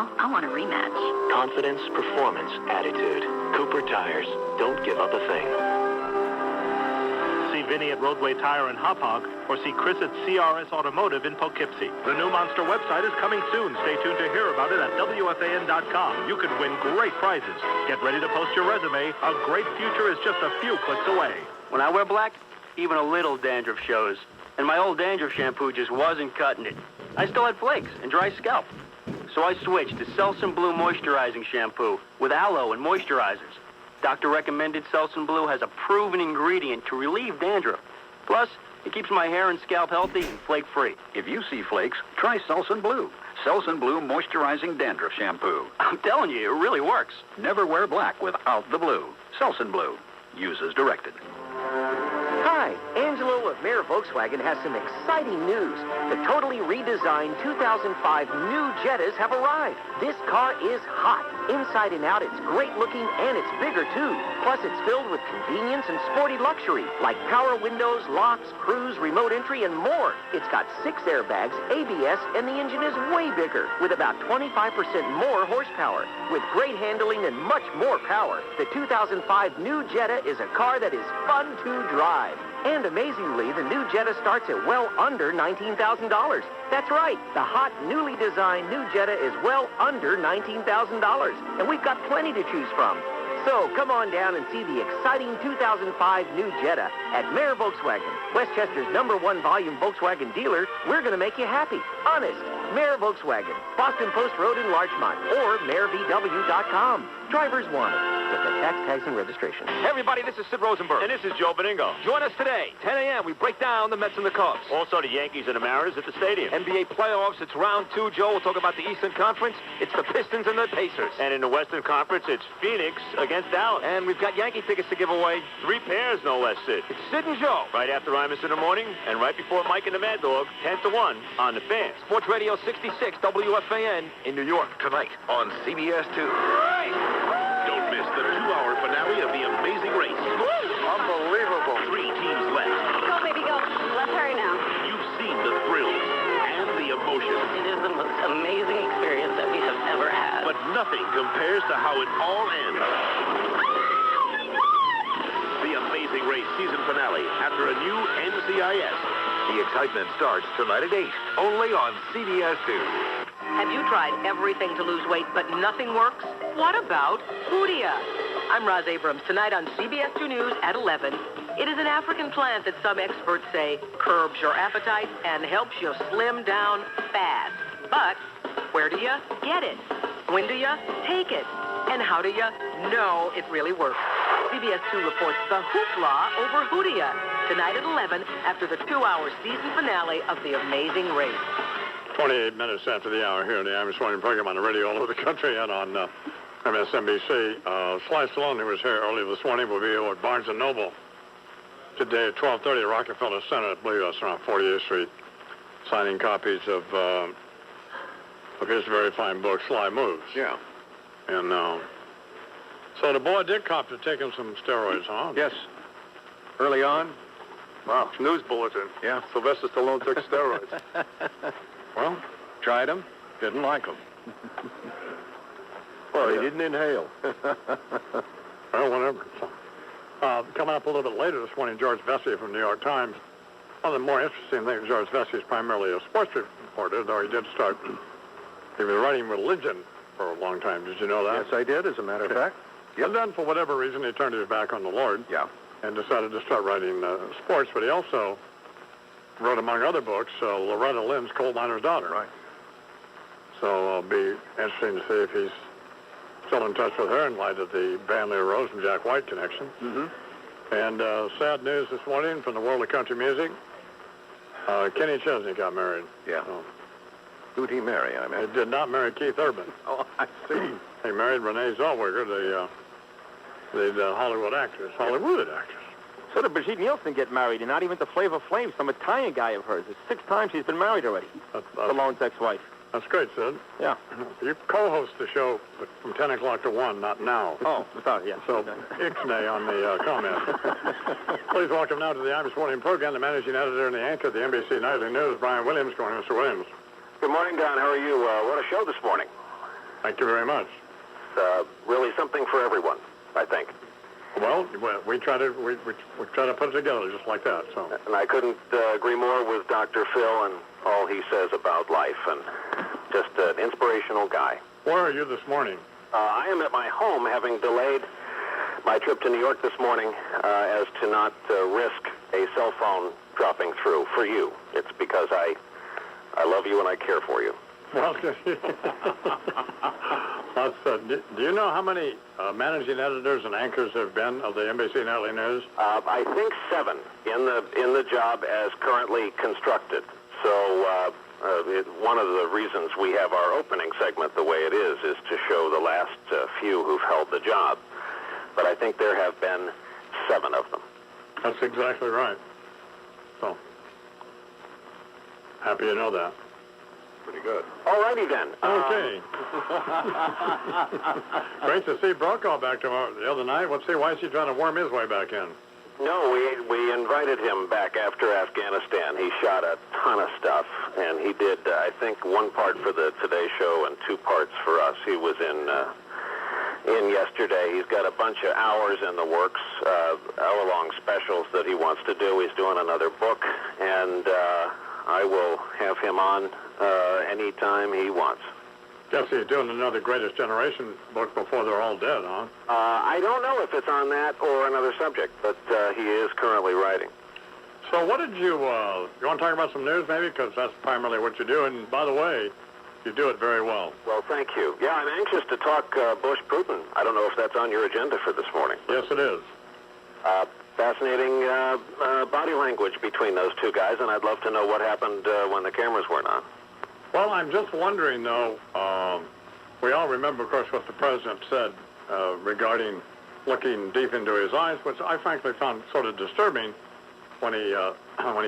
Well, I want a rematch. Confidence, performance, attitude. Cooper Tires. Don't give up a thing. See Vinny at Roadway Tire in Hauppauge, or see Chris at CRS Automotive in Poughkeepsie. The new Monster website is coming soon. Stay tuned to hear about it at WFAN.com. You could win great prizes. Get ready to post your resume. A great future is just a few clicks away. When I wear black, even a little dandruff shows. And my old dandruff shampoo just wasn't cutting it. I still had flakes and dry scalp. So I switched to Selsun Blue Moisturizing Shampoo with aloe and moisturizers. Doctor recommended Selsun Blue has a proven ingredient to relieve dandruff. Plus, it keeps my hair and scalp healthy and flake-free. If you see flakes, try Selsun Blue. Selsun Blue Moisturizing Dandruff Shampoo. I'm telling you, it really works. Never wear black without the blue. Selsun Blue. Use as directed. Hi, Angelo of Mayer Volkswagen has some exciting news. The totally redesigned 2005 new Jettas have arrived. This car is hot. Inside and out, it's great looking and it's bigger too. Plus, it's filled with convenience and sporty luxury, like power windows, locks, cruise, remote entry, and more. It's got 6 airbags, ABS, and the engine is way bigger, with about 25% more horsepower. With great handling and much more power, the 2005 new Jetta is a car that is fun to drive. And amazingly, the new Jetta starts at well under $19,000. That's right. The hot, newly designed new Jetta is well under $19,000. And we've got plenty to choose from. So come on down and see the exciting 2005 new Jetta at Mayer Volkswagen, Westchester's #1 volume Volkswagen dealer. We're going to make you happy. Honest. Mayer Volkswagen, Boston Post Road in Larchmont, or MayerVW.com. Drivers wanted. Get the tax tags and registration. Hey everybody, this is Sid Rosenberg. And this is Joe Beningo. Join us today, 10 a.m. We break down the Mets and the Cubs. Also the Yankees and the Mariners at the stadium. NBA playoffs, it's round 2, Joe. We'll talk about the Eastern Conference. It's the Pistons and the Pacers. And in the Western Conference, it's Phoenix against Dallas. And we've got Yankee tickets to give away. 3 pairs, no less, Sid. It's Sid and Joe. Right after Imus in the morning, and right before Mike and the Mad Dog, 10 to 1 on the Fan. Sports Radio 66, WFAN in New York. Tonight on CBS 2. Don't miss the 2-hour finale of The Amazing Race. Unbelievable. 3 teams left. Go, baby, go. Let's hurry now. You've seen the thrills and the emotion, It is the most amazing experience that we have ever had. but nothing compares to how it all ends. The Amazing Race season finale after a new NCIS. The excitement starts tonight at 8, only on CBS 2. Have you tried everything to lose weight, but nothing works? What about Hoodia? I'm Roz Abrams. Tonight on CBS 2 News at 11, it is an African plant that some experts say curbs your appetite and helps you slim down fast. But where do you get it? When do you take it? And how do you know it really works? CBS 2 reports the hoopla over Hoodia tonight at 11 after the 2-hour season finale of The Amazing Race. 28 minutes after the hour here in the Imus Morning program on the radio all over the country and on MSNBC. Sly Stallone, who was here early this morning, will be over at Barnes & Noble today at 12:30 at Rockefeller Center. I believe that's around 48th Street, signing copies of his very fine book, Sly Moves. Yeah. And so the boy did cop to taking some steroids, huh? Yes. Early on. Wow. News bulletin. Yeah. Sylvester Stallone took steroids. Well, Tried them. Didn't like them. well, He didn't inhale. Well, whatever. Coming up a little bit later this morning, George Vesey from the New York Times. One of the more interesting things, George Vesey is primarily a sports reporter, though he did start, he was writing religion for a long time. Did you know that? Yes, I did, as a matter of fact. Yep. And then, for whatever reason, he turned his back on the Lord. Yeah. And decided to start writing sports, but he also wrote, among other books, Loretta Lynn's Coal Miner's Daughter. Right. So it'll be interesting to see if he's still in touch with her in light of the Van Leer Rose and Jack White connection. Mm-hmm. And sad news this morning from the world of country music. Kenny Chesney got married. Yeah. So, Who'd he marry, I mean? he did not marry Keith Urban. Oh, I see. He married Renee Zellweger, the Hollywood actress. So did Brigitte Nielsen get married, and not even to Flavor Flav, some Italian guy of hers. It's 6 times she's been married already. Stallone's ex-wife. That's great, Sid. Yeah. You co-host the show from 10 o'clock to 1, not now. Oh, sorry, yeah. So, ixnay on the comment. Please welcome now to the Imus Morning program the managing editor and the anchor of the NBC Nightly News, Brian Williams. Good morning, Mr. Williams. Good morning, Don. How are you? What a show this morning. Thank you very much. Really something for everyone, I think. Well, we try to put it together just like that. So. And I couldn't agree more with Dr. Phil and all he says about life, and just an inspirational guy. Where are you this morning? I am at my home, having delayed my trip to New York this morning as to not risk a cell phone dropping through for you. It's because I love you and I care for you. Well, do you know how many managing editors and anchors there have been of the NBC Nightly News? I think 7 in the job as currently constructed. So one of the reasons we have our opening segment the way it is to show the last few who've held the job. But I think there have been 7 of them. That's exactly right. So, happy to know that. Pretty good. All righty then. Okay. Great to see Brokaw back tomorrow the other night. Why is he trying to worm his way back in? No, we invited him back after Afghanistan. He shot a ton of stuff, and he did, I think, 1 part for the Today Show and 2 parts for us. He was in yesterday. He's got a bunch of hours in the works, hour-long specials that he wants to do. He's doing another book, and I will have him on anytime he wants. Guess he's doing another Greatest Generation book before they're all dead, huh? I don't know if it's on that or another subject, but he is currently writing. So what did you want to talk about some news maybe? Because that's primarily what you do. And by the way, you do it very well. Well, thank you. Yeah, I'm anxious to talk Bush-Putin. I don't know if that's on your agenda for this morning. Yes, it is. Fascinating body language between those two guys, and I'd love to know what happened when the cameras weren't on. Well, I'm just wondering, though, we all remember, of course, what the president said regarding looking deep into his eyes, which I frankly found sort of disturbing when he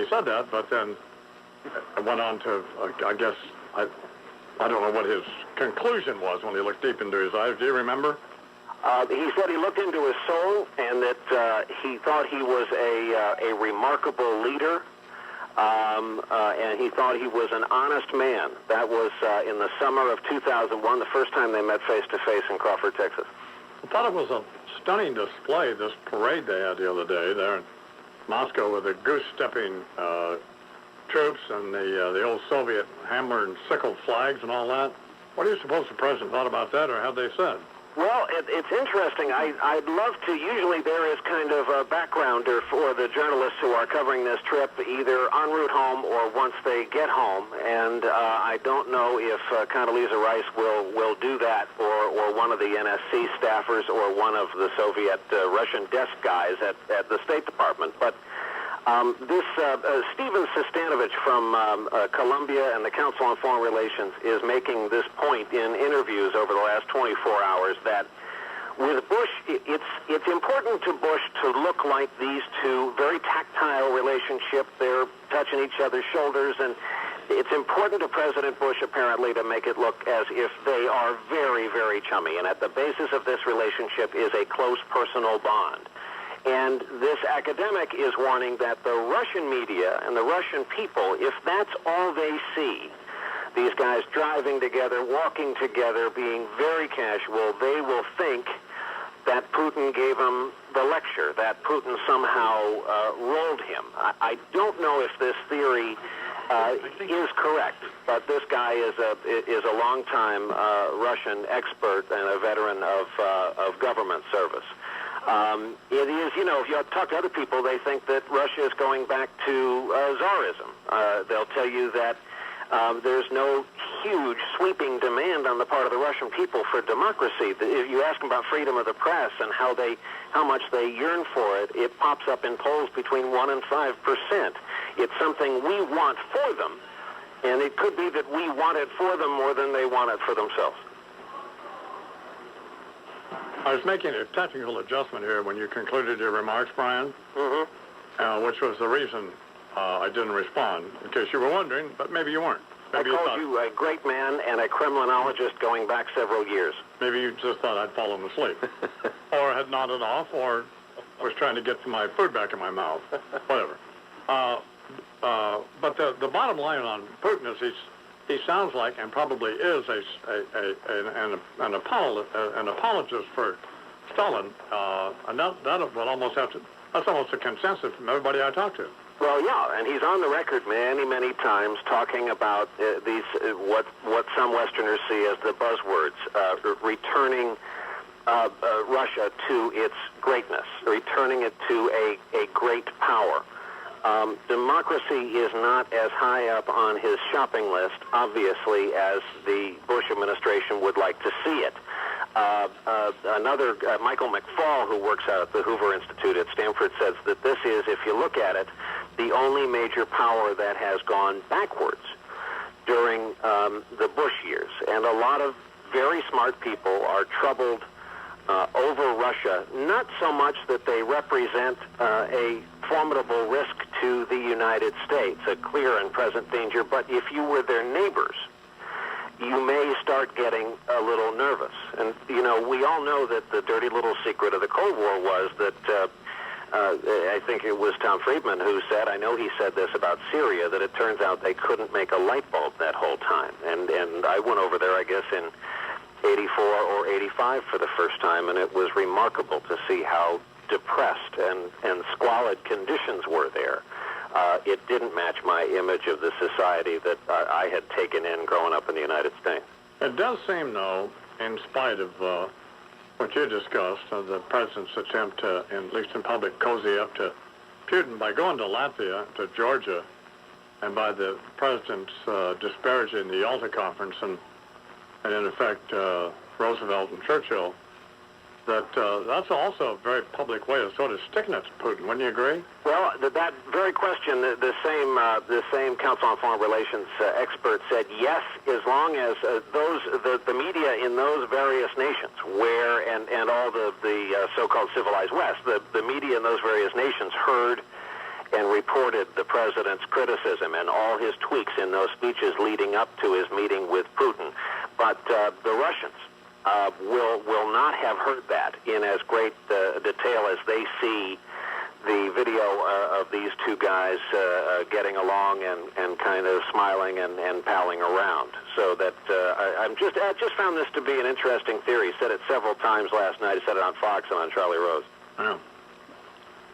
said that, but then I went on to, I guess, I don't know what his conclusion was when he looked deep into his eyes. Do you remember? He said he looked into his soul and that he thought he was a remarkable leader, and he thought he was an honest man. That was in the summer of 2001, the first time they met face-to-face in Crawford, Texas. I thought it was a stunning display, this parade they had the other day there in Moscow with the goose-stepping troops and the old Soviet hammer and sickle flags and all that. What do you suppose the president thought about that, or had they said? Well, it's interesting. I'd love to. Usually there is kind of a backgrounder for the journalists who are covering this trip, either en route home or once they get home. And I don't know if Condoleezza Rice will do that, or one of the NSC staffers, or one of the Soviet Russian desk guys at the State Department. But this Steven Sestanovich from Columbia and the Council on Foreign Relations is making this point in interviews over the last 24 hours that with Bush, it's important to Bush to look like these two, very tactile relationship. They're touching each other's shoulders, and it's important to President Bush, apparently, to make it look as if they are very, very chummy. And at the basis of this relationship is a close personal bond. And this academic is warning that the Russian media and the Russian people, if that's all they see, these guys driving together, walking together, being very casual, they will think that Putin gave him the lecture, that Putin somehow rolled him. I don't know if this theory is correct, but this guy is a longtime Russian expert and a veteran of government service. It is, if you talk to other people, they think that Russia is going back to Tsarism. They'll tell you that there's no huge sweeping demand on the part of the Russian people for democracy. If you ask them about freedom of the press and how much they yearn for it, it pops up in polls between 1% and 5%. It's something we want for them, and it could be that we want it for them more than they want it for themselves. I was making a technical adjustment here when you concluded your remarks, Brian, which was the reason I didn't respond, in case you were wondering, but maybe you weren't. Maybe I called you a great man and a Kremlinologist going back several years. Maybe you just thought I'd fallen asleep, or had nodded off, or was trying to get my food back in my mouth, whatever. But the bottom line on Putin is he sounds like, and probably is, an apologist for Stalin. And that will almost have to. That's almost a consensus from everybody I talk to. Well, yeah, and he's on the record many, many times talking about these what some Westerners see as the buzzwords, returning Russia to its greatness, returning it to a great power. Democracy is not as high up on his shopping list, obviously, as the Bush administration would like to see it. Michael McFaul, who works out at the Hoover Institute at Stanford, says that this is, if you look at it, the only major power that has gone backwards during the Bush years. And a lot of very smart people are troubled over Russia, not so much that they represent a formidable risk to the United States, a clear and present danger, but if you were their neighbors, you may start getting a little nervous. And, you know, we all know that the dirty little secret of the Cold War was that, I think it was Tom Friedman who said, I know he said this about Syria, that it turns out they couldn't make a light bulb that whole time. And I went over there, I guess, in 84 or 85 for the first time, and it was remarkable to see how depressed and squalid conditions were there. It didn't match my image of the society that I had taken in growing up in the United States. It does seem, though, in spite of what you discussed, the president's attempt to, at least in public, cozy up to Putin by going to Latvia, to Georgia, and by the president's disparaging the Yalta Conference and in effect, Roosevelt and Churchill, that's also a very public way of sort of sticking it to Putin. Wouldn't you agree? Well, that very question, the same Council on Foreign Relations expert said yes, as long as the media in those various nations, where and all the so-called civilized West, the media in those various nations heard and reported the president's criticism and all his tweaks in those speeches leading up to his meeting with Putin. But the Russians will not have heard that in as great detail as they see the video of these two guys getting along and kind of smiling and palling around. So that I just found this to be an interesting theory. Said it several times last night. I said it on Fox and on Charlie Rose. Yeah.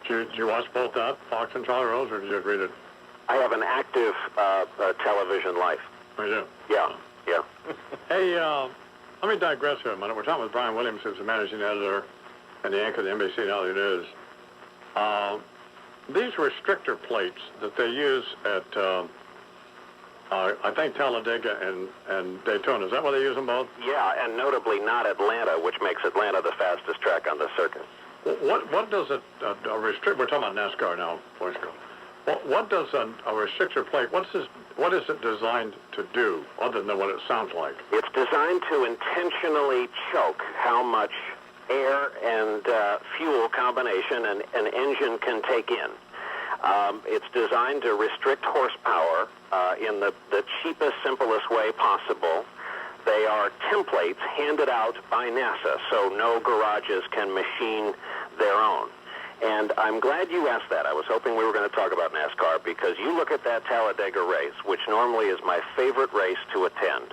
Did you watch both that, Fox and Charlie Rose, or did you just read it? I have an active television life. Oh, you do? Yeah. Hey, let me digress here a minute. We're talking with Brian Williams, who's the managing editor and the anchor of the NBC Nightly News. These restrictor plates that they use at, I think, Talladega and Daytona, is that where they use them both? Yeah, and notably not Atlanta, which makes Atlanta the fastest track on the circuit. What does a restrict? We're talking about NASCAR now, boys girl. What does a restrictor plate? What is it designed to do, other than what it sounds like? It's designed to intentionally choke how much air and fuel combination an engine can take in. It's designed to restrict horsepower in the cheapest, simplest way possible. They are templates handed out by NASA, so no garages can machine their own. And I'm glad you asked that. I was hoping we were going to talk about NASCAR, because you look at that Talladega race, which normally is my favorite race to attend,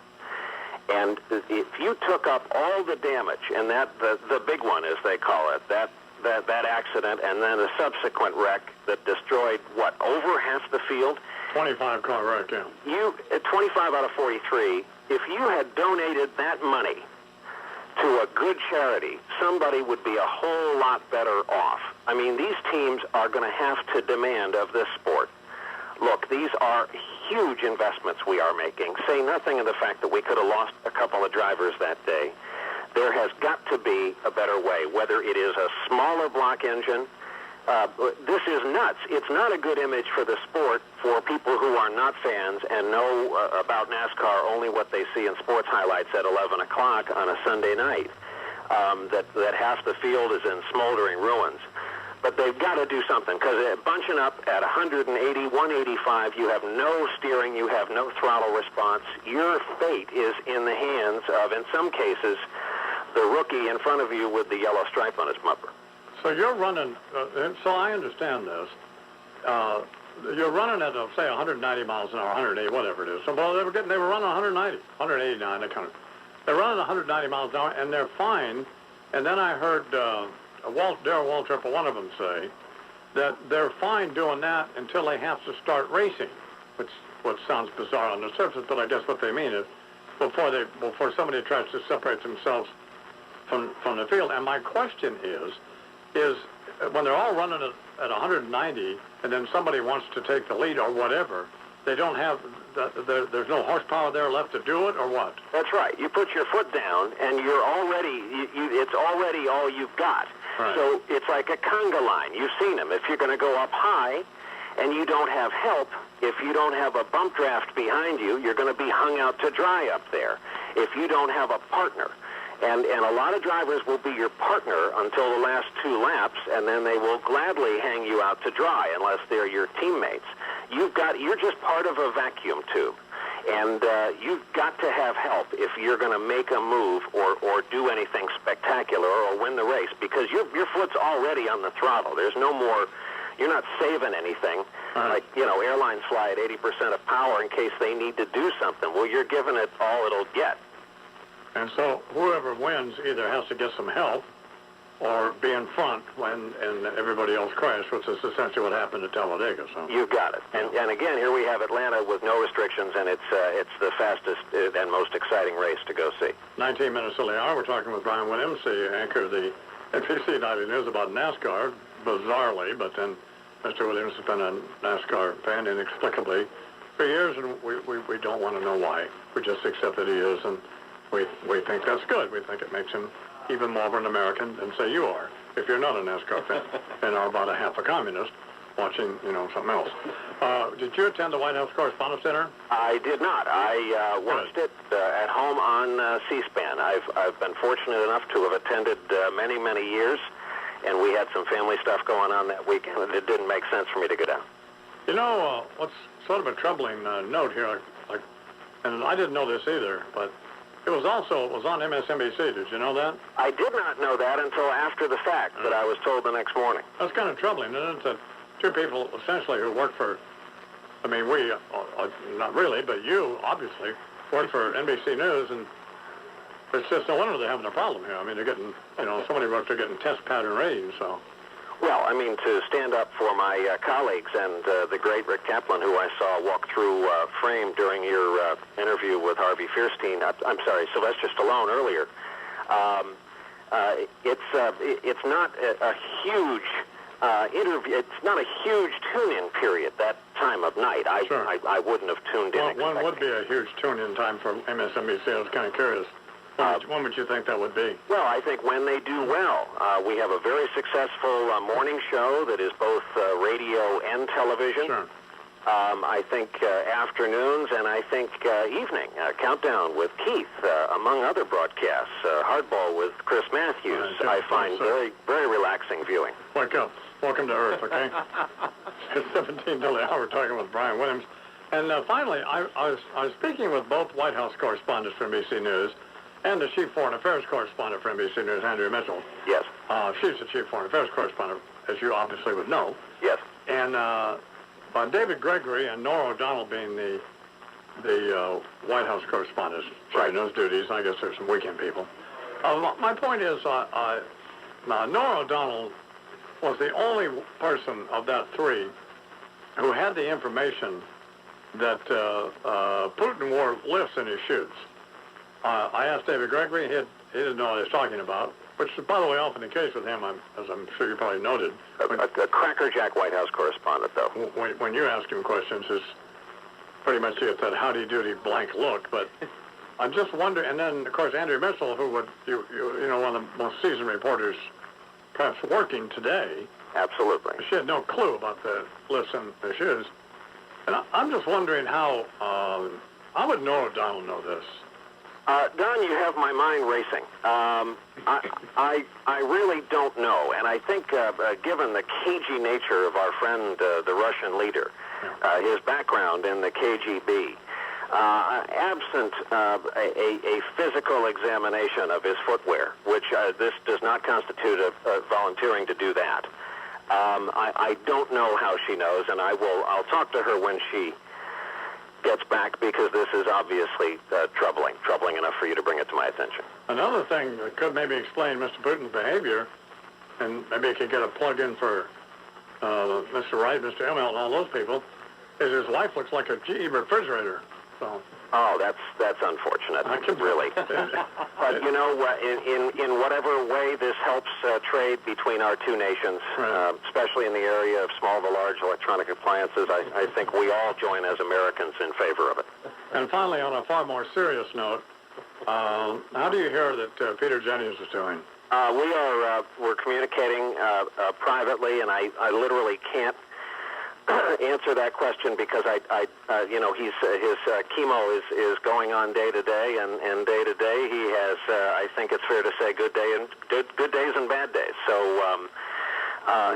and if you took up all the damage, and the big one, as they call it, that accident, and then a subsequent wreck that destroyed, over half the field? 25 car wreck, yeah. 25 out of 43, if you had donated that money to a good charity, somebody would be a whole lot better off. I mean, these teams are going to have to demand of this sport. Look, these are huge investments we are making. Say nothing of the fact that we could have lost a couple of drivers that day. There has got to be a better way, whether it is a smaller block engine. This is nuts. It's not a good image for the sport for people who are not fans and know about NASCAR only what they see in sports highlights at 11 o'clock on a Sunday night, that half the field is in smoldering ruins. But they've got to do something, because bunching up at 180, 185, you have no steering, you have no throttle response. Your fate is in the hands of, in some cases, the rookie in front of you with the yellow stripe on his bumper. So you're running, so I understand this. you're running at, say, 190 miles an hour, 180, whatever it is. So, well, they were running 190, 189, they kind of. They're running 190 miles an hour, and they're fine. And then I heard Darrell Waltrip, one of them, say that they're fine doing that until they have to start racing, which sounds bizarre on the surface, but I guess what they mean is before somebody tries to separate themselves from the field. And my question is when they're all running at 190, and then somebody wants to take the lead or whatever, they don't have, there's no horsepower there left to do it, or what? That's right. You put your foot down, and you're already, it's already all you've got. Right. So it's like a conga line. You've seen them. If you're going to go up high and you don't have help, if you don't have a bump draft behind you, you're going to be hung out to dry up there. If you don't have a partner, and a lot of drivers will be your partner until the last 2 laps, and then they will gladly hang you out to dry unless they're your teammates. You're just part of a vacuum tube, and you've got to have help if you're going to make a move or do anything spectacular or win the race, because your foot's already on the throttle. There's no more. You're not saving anything. Like, airlines fly at 80% of power in case they need to do something. Well, you're giving it all it'll get. And so whoever wins either has to get some help or be in front when everybody else crashed, which is essentially what happened at Talladega. So. You got it. And again, here we have Atlanta with no restrictions, and it's the fastest and most exciting race to go see. 19 minutes till the hour. We're talking with Brian Williams, the anchor of the NBC Nightly News about NASCAR, bizarrely, but then Mr. Williams has been a NASCAR fan inexplicably for years, and we don't want to know why. We just accept that he is, and we think that's good. We think it makes him even more of an American than, say, you are, if you're not a NASCAR fan and are about a half a communist watching, something else. Did you attend the White House Correspondents' Dinner? I did not. I watched it at home on C-SPAN. I've been fortunate enough to have attended many, many years, and we had some family stuff going on that weekend, and it didn't make sense for me to go down. What's sort of a troubling note here, and I didn't know this either, but it was on MSNBC. Did you know that? I did not know that until after the fact, but I was told the next morning. That's kind of troubling, isn't it? That 2 people, essentially, who work for, we, not really, but you, obviously, work for NBC News, and it's just no wonder they're having a problem here. They're getting, so many folks are getting test pattern ratings, so. Well, to stand up for my colleagues and the great Rick Kaplan, who I saw walk through frame during your interview with Harvey Fierstein, Sylvester Stallone earlier. It's not a huge interview. It's not a huge tune-in period that time of night. I wouldn't have tuned in. Well, one would be a huge tune-in time for MSNBC. I was kind of curious. When would you think that would be? Well, I think when they do well. We have a very successful morning show that is both radio and television. Sure. I think afternoons, and I think evening. Countdown with Keith, among other broadcasts. Hardball with Chris Matthews. I find very, very relaxing viewing. Wake up. Welcome to Earth, okay? It's 17 till the hour. We're talking with Brian Williams. And finally, I was speaking with both White House correspondents for NBC News and the chief foreign affairs correspondent for NBC News, Andrea Mitchell. Yes. She's the chief foreign affairs correspondent, as you obviously would know. Yes. And David Gregory and Nora O'Donnell being the White House correspondents, sharing those duties. I guess there's some weekend people. My point is, Nora O'Donnell was the only person of that 3 who had the information that Putin wore lifts in his shoes. I asked David Gregory, he didn't know what he was talking about, which is, by the way, often the case with him, as I'm sure you probably noted. A crackerjack White House correspondent, though. When you ask him questions, it's pretty much you get that howdy-doody blank look, but I'm just wondering, and then, of course, Andrea Mitchell, who would, one of the most seasoned reporters perhaps working today. Absolutely. She had no clue about the lifts in the shoes. And I'm just wondering how would Nora O'Donnell know this? Don, you have my mind racing. I really don't know, and I think given the cagey nature of our friend, the Russian leader, his background in the KGB, absent a physical examination of his footwear, which this does not constitute a volunteering to do that, I don't know how she knows, and I'll talk to her when she gets back, because this is obviously troubling enough for you to bring it to my attention. Another thing that could maybe explain Mr. Putin's behavior, and maybe it could get a plug-in for Mr. Wright, Mr. Emil, and all those people, is his wife looks like a GE refrigerator. So. Oh, that's unfortunate, really. But you know, in whatever way this helps trade between our two nations, right. Especially in the area of small to large electronic appliances, I think we all join as Americans in favor of it. And finally, on a far more serious note, how do you hear that Peter Jennings is doing? We're communicating privately, and I literally can't answer that question because his chemo is going on day to day, and day to day he has I think it's fair to say good days and bad days. So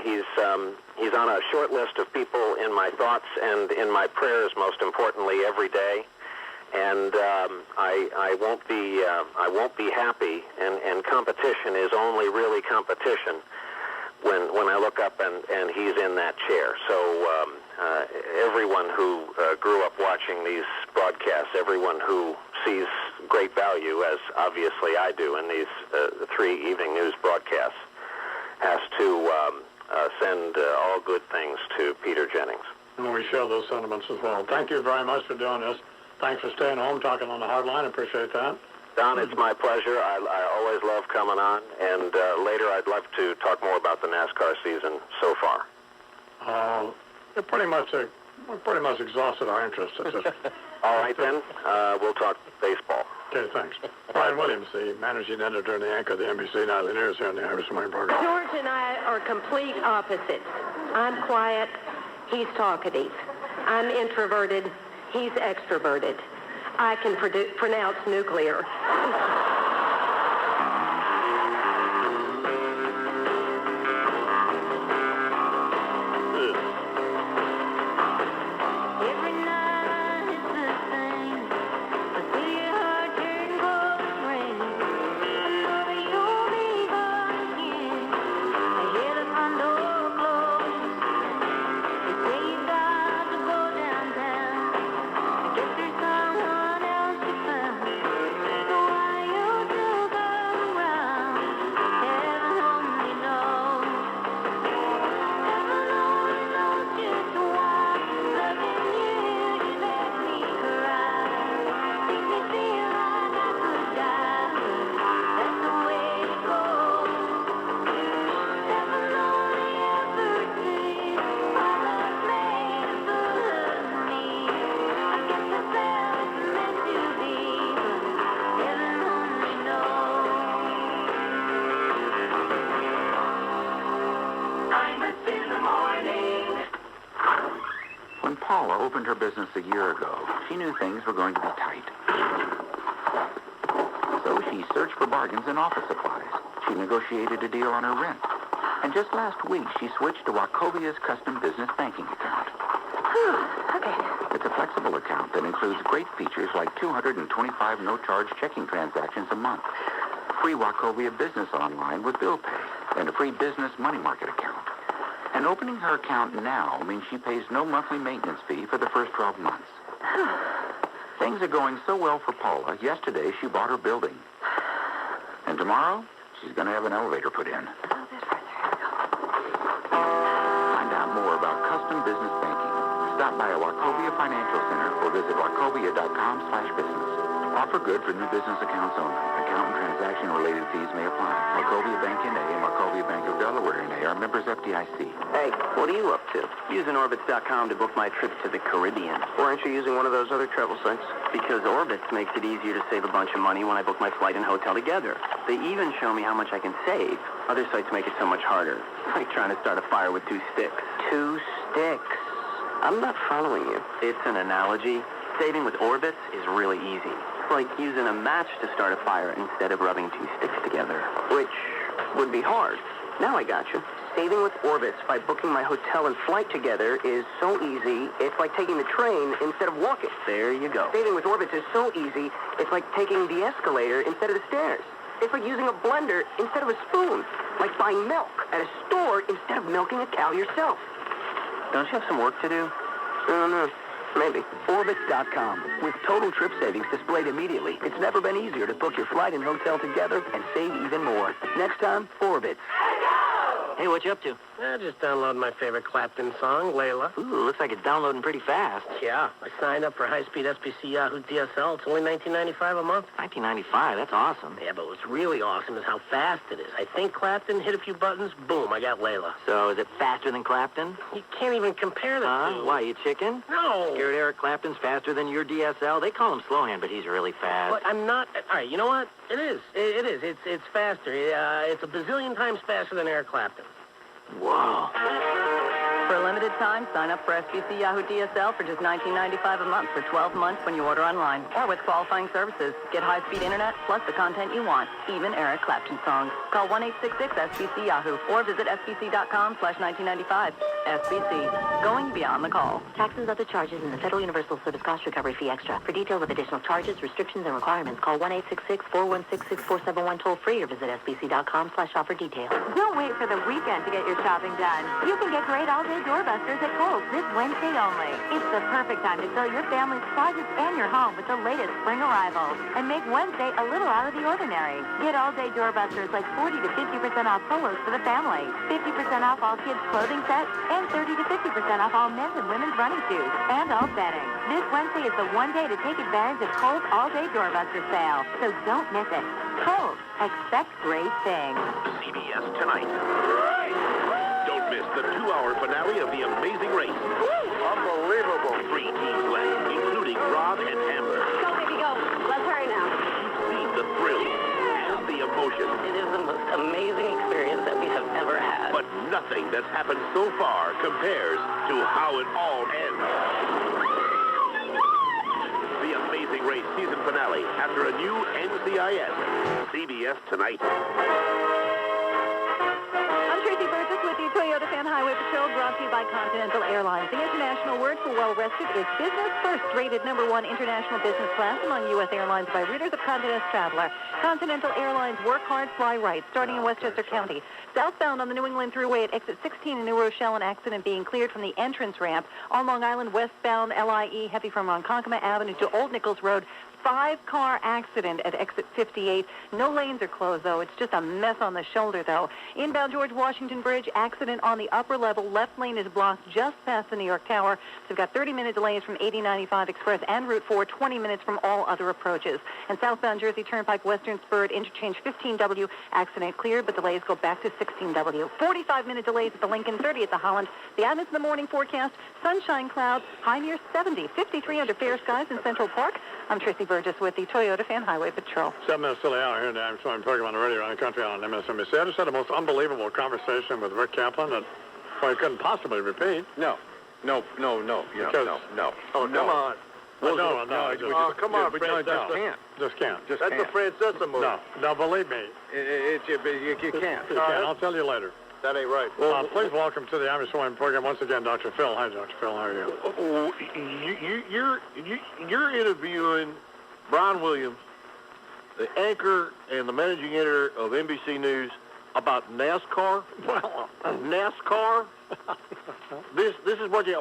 he's on a short list of people in my thoughts and in my prayers, most importantly, every day. And I won't be happy, and competition is only really competition when I look up and he's in that chair. So everyone who grew up watching these broadcasts, everyone who sees great value, as obviously I do, in these 3 evening news broadcasts, has to send all good things to Peter Jennings. And we share those sentiments as well. Thank you very much for doing this. Thanks for staying home, talking on the hard line. I appreciate that. Don, it's my pleasure. I always love coming on, and later I'd love to talk more about the NASCAR season so far. We're pretty much exhausted our interest. All right, then. We'll talk baseball. Okay, thanks. Brian Williams, the managing editor and the anchor of the NBC Nightly News here on the Irish Morning program. George and I are complete opposites. I'm quiet. He's talkative. I'm introverted. He's extroverted. I can pronounce nuclear. When Paula opened her business a year ago, she knew things were going to be tight. So she searched for bargains in office supplies. She negotiated a deal on her rent. And just last week, she switched to Wachovia's custom business banking account. Okay. It's a flexible account that includes great features like 225 no-charge checking transactions a month, free Wachovia Business Online with bill pay, and a free business money market account. And opening her account now means she pays no monthly maintenance fee for the first 12 months. Things are going so well for Paula, yesterday she bought her building. And tomorrow, she's going to have an elevator put in. Find out more about custom business banking. Stop by a Wachovia Financial Center or visit wachovia.com/business. Offer good for new business accounts only. Account and transaction-related fees may apply. Wachovia Bank N.A. and Wachovia Bank of Delaware N.A. are members FDIC. Hey, what are you up to? Using Orbitz.com to book my trip to the Caribbean. Why aren't you using one of those other travel sites? Because Orbitz makes it easier to save a bunch of money when I book my flight and hotel together. They even show me how much I can save. Other sites make it so much harder. Like trying to start a fire with 2 sticks. 2 sticks? I'm not following you. It's an analogy. Saving with Orbitz is really easy. It's like using a match to start a fire instead of rubbing 2 sticks together, which would be hard. Now I got you. Saving with Orbitz by booking my hotel and flight together is so easy, it's like taking the train instead of walking. There you go. Saving with Orbitz is so easy, it's like taking the escalator instead of the stairs. It's like using a blender instead of a spoon. Like buying milk at a store instead of milking a cow yourself. Don't you have some work to do? I don't know. Maybe. Orbitz.com. With total trip savings displayed immediately, it's never been easier to book your flight and hotel together and save even more. Next time, Orbitz. Hey, what you up to? Just downloading my favorite Clapton song, Layla. Ooh, looks like it's downloading pretty fast. Yeah, I signed up for high-speed SBC Yahoo DSL. It's only $19.95 a month. $19.95, that's awesome. Yeah, but what's really awesome is how fast it is. I think Clapton, hit a few buttons, boom, I got Layla. So is it faster than Clapton? You can't even compare the two. Why, you chicken? No. Scared Eric Clapton's faster than your DSL? They call him slowhand, but he's really fast. But I'm not. All right, you know what? It is. It is. It's faster. It's a bazillion times faster than Eric Clapton. Whoa. For a limited time, sign up for SBC Yahoo DSL for just $19.95 a month for 12 months when you order online or with qualifying services. Get high-speed internet plus the content you want, even Eric Clapton songs. Call 1-866-SBC-YAHOO or visit sbc.com/1995. SBC, going beyond the call. Taxes and other charges in the Federal Universal Service Cost Recovery Fee Extra. For details of additional charges, restrictions, and requirements, call 1-866-416-6471 toll-free or visit sbc.com/offer details. Don't wait for the weekend to get your shopping done. You can get great all-day doorbusters at Kohl's this Wednesday only. It's the perfect time to fill your family's closets and your home with the latest spring arrivals and make Wednesday a little out of the ordinary. Get all-day doorbusters like 40 to 50% off polos for the family, 50% off all kids' clothing sets, and 30 to 50% off all men's and women's running shoes, and all bedding. This Wednesday is the one day to take advantage of Kohl's all-day doorbuster sale, so don't miss it. Kohl's, expect great things. CBS Tonight. Don't miss the 2-hour finale of The Amazing Race. Unbelievable. 3 teams left, including Rob and Amber. Go, baby, go. Let's hurry now. You've seen the thrill and the emotion. It is the most amazing experience that we have ever had. But nothing that's happened so far compares to how it all ends. The Amazing Race season finale after a new NCIS. CBS Tonight. Toyota Fan Highway Patrol brought to you by Continental Airlines. The international word for well-rested is business first, rated #1 international business class among U.S. airlines by readers of Continental Traveler. Continental Airlines work hard, fly right, starting in Westchester County. Southbound on the New England Thruway at exit 16 in New Rochelle, an accident being cleared from the entrance ramp. On Long Island, westbound LIE, heavy from Ronkonkoma Avenue to Old Nichols Road. 5-car accident at exit 58. No lanes are closed, though. It's just a mess on the shoulder, though. Inbound George Washington Bridge, accident on the upper level. Left lane is blocked just past the New York Tower. So we've got 30-minute delays from 8095 Express and Route 4, 20 minutes from all other approaches. And southbound Jersey Turnpike, Western Spur at interchange 15W, accident cleared, but delays go back to 16W. 45-minute delays at the Lincoln, 30 at the Holland. The Imus in the morning forecast, sunshine clouds, high near 70, 53 under fair skies in Central Park. I'm Tracy Burgess with the Toyota Fan Highway Patrol. 7 minutes till the hour here in the Imus Morning program on the radio around the country on MSNBC. I just had the most unbelievable conversation with Rick Kaplan that I couldn't possibly repeat. No. Because, no. Oh, come on. Well, no, come on, Fred. Just can't. That's a Francesa move. No, believe me. You can't. You can't. I'll tell you later. That ain't right. Please welcome to the Imus Morning program once again, Dr. Phil. Hi, Dr. Phil. How are you? You're interviewing Brian Williams, the anchor and the managing editor of NBC News, about NASCAR. Well, NASCAR. This is what the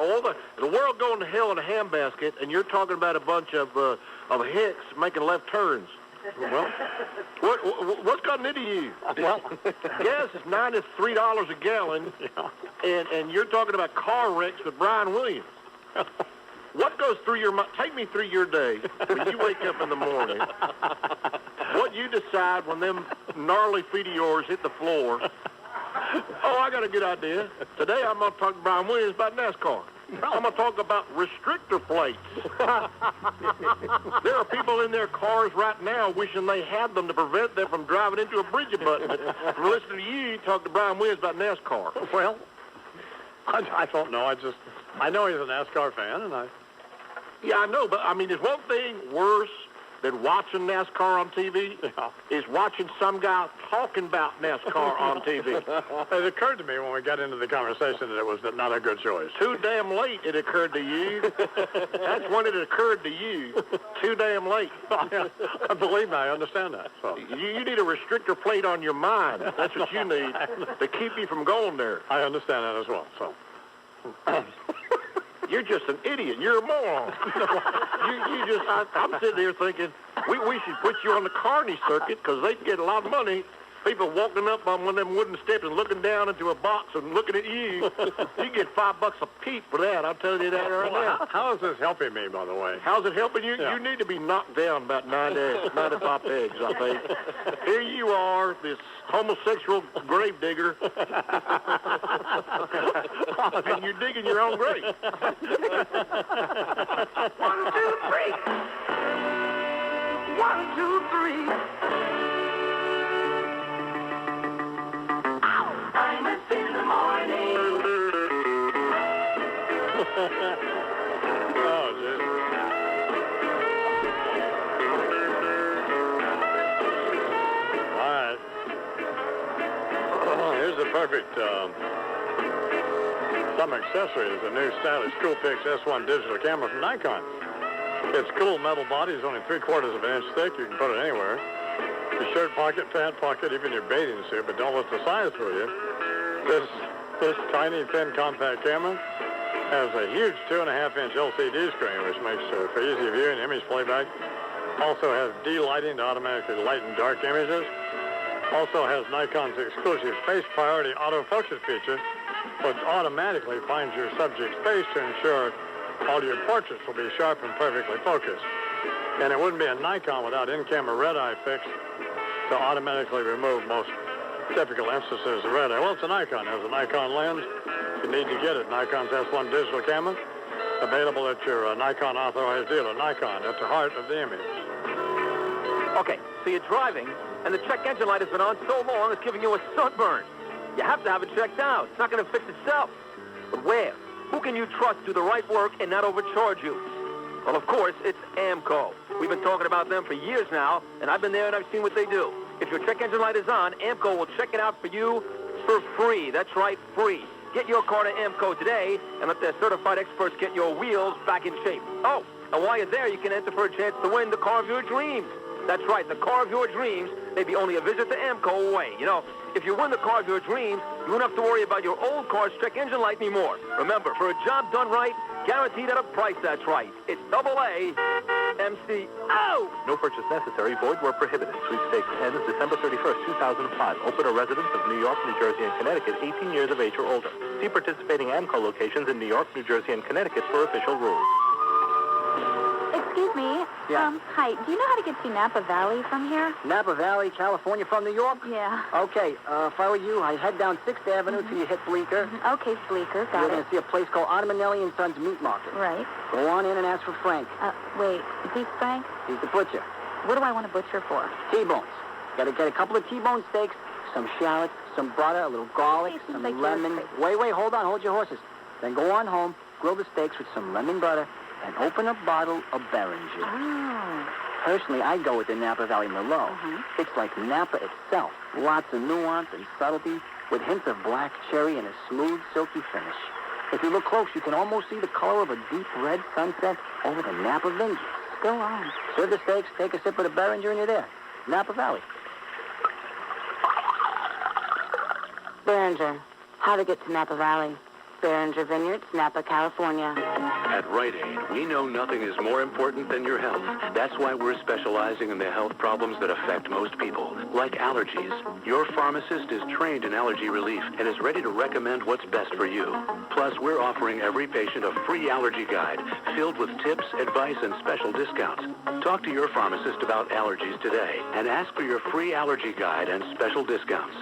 world going to hell in a handbasket, and you're talking about a bunch of hicks making left turns. Well, what's gotten into you? Well, gas is $93 a gallon, and you're talking about car wrecks with Brian Williams. What goes through your mind? Take me through your day when you wake up in the morning. What you decide when them gnarly feet of yours hit the floor. Oh, I got a good idea. Today I'm going to talk to Brian Williams about NASCAR. I'm going to talk about restrictor plates. There are people in their cars right now wishing they had them to prevent them from driving into a bridge abutment. From listening to you talk to Brian Williams about NASCAR. Well, I don't know. I know he's a NASCAR fan, and Yeah, I know, but I mean, there's one thing worse than watching NASCAR on TV is watching some guy talking about NASCAR on TV. It occurred to me when we got into the conversation that it was not a good choice. Too damn late it occurred to you. That's when it occurred to you. Too damn late. Believe me, I understand that. So. You need a restrictor plate on your mind. That's what you need to keep you from going there. I understand that as well. So. You're just an idiot. You're a moron. I'm sitting here thinking, we should put you on the carny circuit because they get a lot of money. People walking up on one of them wooden steps and looking down into a box and looking at you. You get $5 a peep for that. I'll tell you that right now. How is this helping me, by the way? How's it helping you? Yeah. You need to be knocked down about 95 eggs, I think. Here you are, this homosexual grave digger. And you're digging your own grave. 1, 2, 3. 1, 2, 3. Imus in the morning. Oh, Jesus. All right. Here's the perfect some accessories. A new stylish Coolpix S1 digital camera from Nikon. It's cool metal body. It's only 3/4 of an inch thick. You can put it anywhere. Your shirt pocket, pant pocket, even your bathing suit, but don't let the size fool you. This tiny, thin, compact camera has a huge 2.5-inch LCD screen, which makes for easy viewing image playback. Also has D-lighting to automatically lighten dark images. Also has Nikon's exclusive face priority autofocus feature, which automatically finds your subject's face to ensure all your portraits will be sharp and perfectly focused. And it wouldn't be a Nikon without in-camera red-eye fix to automatically remove most typical instances of red-eye. Well, it's a Nikon. It has a Nikon lens. You need to get it. Nikon's S1 digital camera, available at your Nikon authorized dealer. Nikon, at the heart of the image. Okay, so you're driving, and the check engine light has been on so long it's giving you a sunburn. You have to have it checked out. It's not going to fix itself. But where? Who can you trust to do the right work and not overcharge you? Well, of course, it's AMCO. We've been talking about them for years now, and I've been there and I've seen what they do. If your check engine light is on, AMCO will check it out for you for free. That's right, free. Get your car to AMCO today and let their certified experts get your wheels back in shape. Oh, and while you're there, you can enter for a chance to win the car of your dreams. That's right, the car of your dreams may be only a visit to AMCO away. You know, if you win the car of your dreams, you won't have to worry about your old car's check engine light anymore. Remember, for a job done right, guaranteed at a price that's right. It's AA MCO. No purchase necessary. Void where prohibited. Sweepstakes ends December 31st, 2005. Open to residents of New York, New Jersey, and Connecticut 18 years of age or older. See participating AMCO locations in New York, New Jersey, and Connecticut for official rules. Excuse me. Yeah. Hi. Do you know how to get to Napa Valley from here? Napa Valley, California, from New York? Yeah. Okay, if I were you, I'd head down 6th Avenue till you hit Bleecker. Okay, Bleecker. Got You're it. going to see a place called Armanelli and Sons Meat Market. Right. Go on in and ask for Frank. Wait. Is he Frank? He's the butcher. What do I want to butcher for? T-bones. Got to get a couple of T-bone steaks, some shallots, some butter, a little garlic, some lemon. Wait, hold on. Hold your horses. Then go on home, grill the steaks with some lemon butter, and open a bottle of Beringer. Oh. Personally, I go with the Napa Valley Merlot. It's like Napa itself. Lots of nuance and subtlety, with hints of black cherry and a smooth, silky finish. If you look close, you can almost see the color of a deep red sunset over the Napa vineyards. Go on. Serve the steaks, take a sip of the Beringer, and you're there. Napa Valley. Beringer. How to get to Napa Valley. Beringer Vineyards, Napa, California. At Rite Aid, we know nothing is more important than your health. That's why we're specializing in the health problems that affect most people, like allergies. Your pharmacist is trained in allergy relief and is ready to recommend what's best for you. Plus, we're offering every patient a free allergy guide filled with tips, advice, and special discounts. Talk to your pharmacist about allergies today and ask for your free allergy guide and special discounts.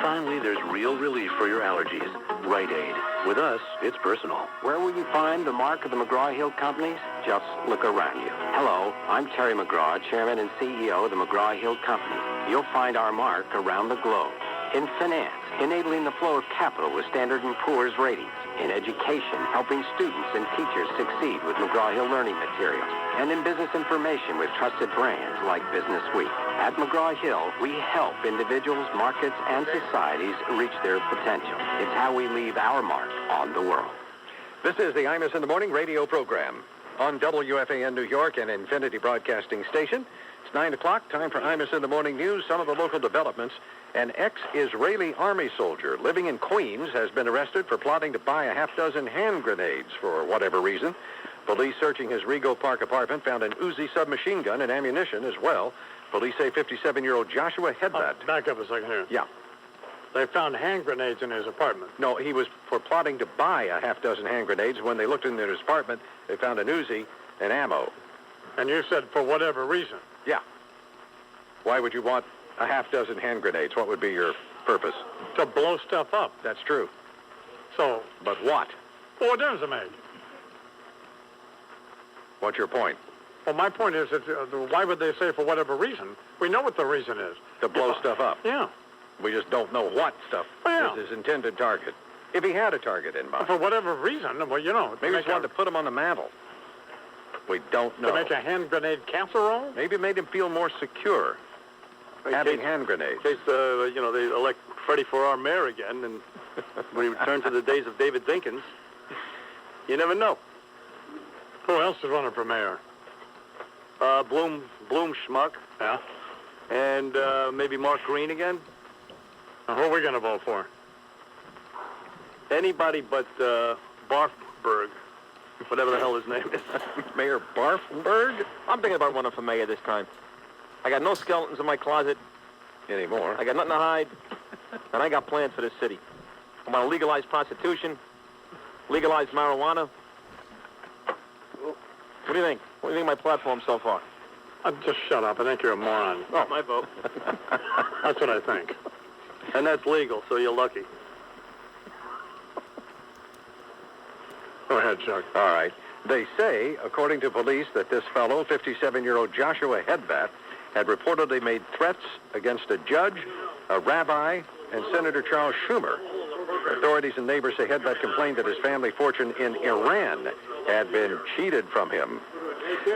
Finally, there's real relief for your allergies. Rite Aid. With us, it's personal. Where will you find the mark of the McGraw-Hill Companies? Just look around you. Hello, I'm Terry McGraw, Chairman and CEO of the McGraw-Hill Company. You'll find our mark around the globe. In finance, enabling the flow of capital with Standard & Poor's ratings. in education, helping students and teachers succeed with McGraw-Hill learning materials, and in business information with trusted brands like Business Week. At McGraw-Hill, we help individuals, markets, and societies reach their potential. It's how we leave our mark on the world. This is the Imus in the Morning radio program on WFAN New York and Infinity Broadcasting Station. It's 9 o'clock, time for Imus in the Morning News. Some of the local developments. An ex-Israeli army soldier living in Queens has been arrested for plotting to buy a half-dozen hand grenades for whatever reason. Police searching his Rego Park apartment found an Uzi submachine gun and ammunition as well. Police say 57-year-old Joshua Hedbat. Back up a second here. Yeah. They found hand grenades in his apartment. No, he was for plotting to buy a half-dozen hand grenades. When they looked in his apartment, they found an Uzi and ammo. And you said for whatever reason? Yeah. Why would you want a half-dozen hand grenades? What would be your purpose? To blow stuff up. That's true. So? But what? Well, what difference it made? What's your point? Well, my point is that why would they say for whatever reason? We know what the reason is. To blow stuff up. Yeah. We just don't know what stuff is his intended target. If he had a target in mind. For whatever reason, well, you know. Maybe he just wanted to put him on the mantle. We don't know. To make a hand grenade casserole? Maybe it made him feel more secure. Having hand grenades. In case, they elect Freddie for our mayor again, and when he returns to the days of David Dinkins, you never know. Who else is running for mayor? Bloom Schmuck. Yeah. And maybe Mark Green again. Now, who are we going to vote for? Anybody but Barfberg, whatever the hell his name is. Mayor Barfberg? I'm thinking about running for mayor this time. I got no skeletons in my closet anymore. I got nothing to hide, and I got plans for this city. I want to legalize prostitution, legalize marijuana. What do you think? What do you think of my platform so far? Just shut up. I think you're a moron. Oh, my vote. That's what I think. And that's legal, so you're lucky. Go ahead, Chuck. All right. They say, according to police, that this fellow, 57-year-old Joshua Hedbat, had reportedly made threats against a judge, a rabbi, and Senator Charles Schumer. Authorities and neighbors say Hedbat complained that his family fortune in Iran had been cheated from him.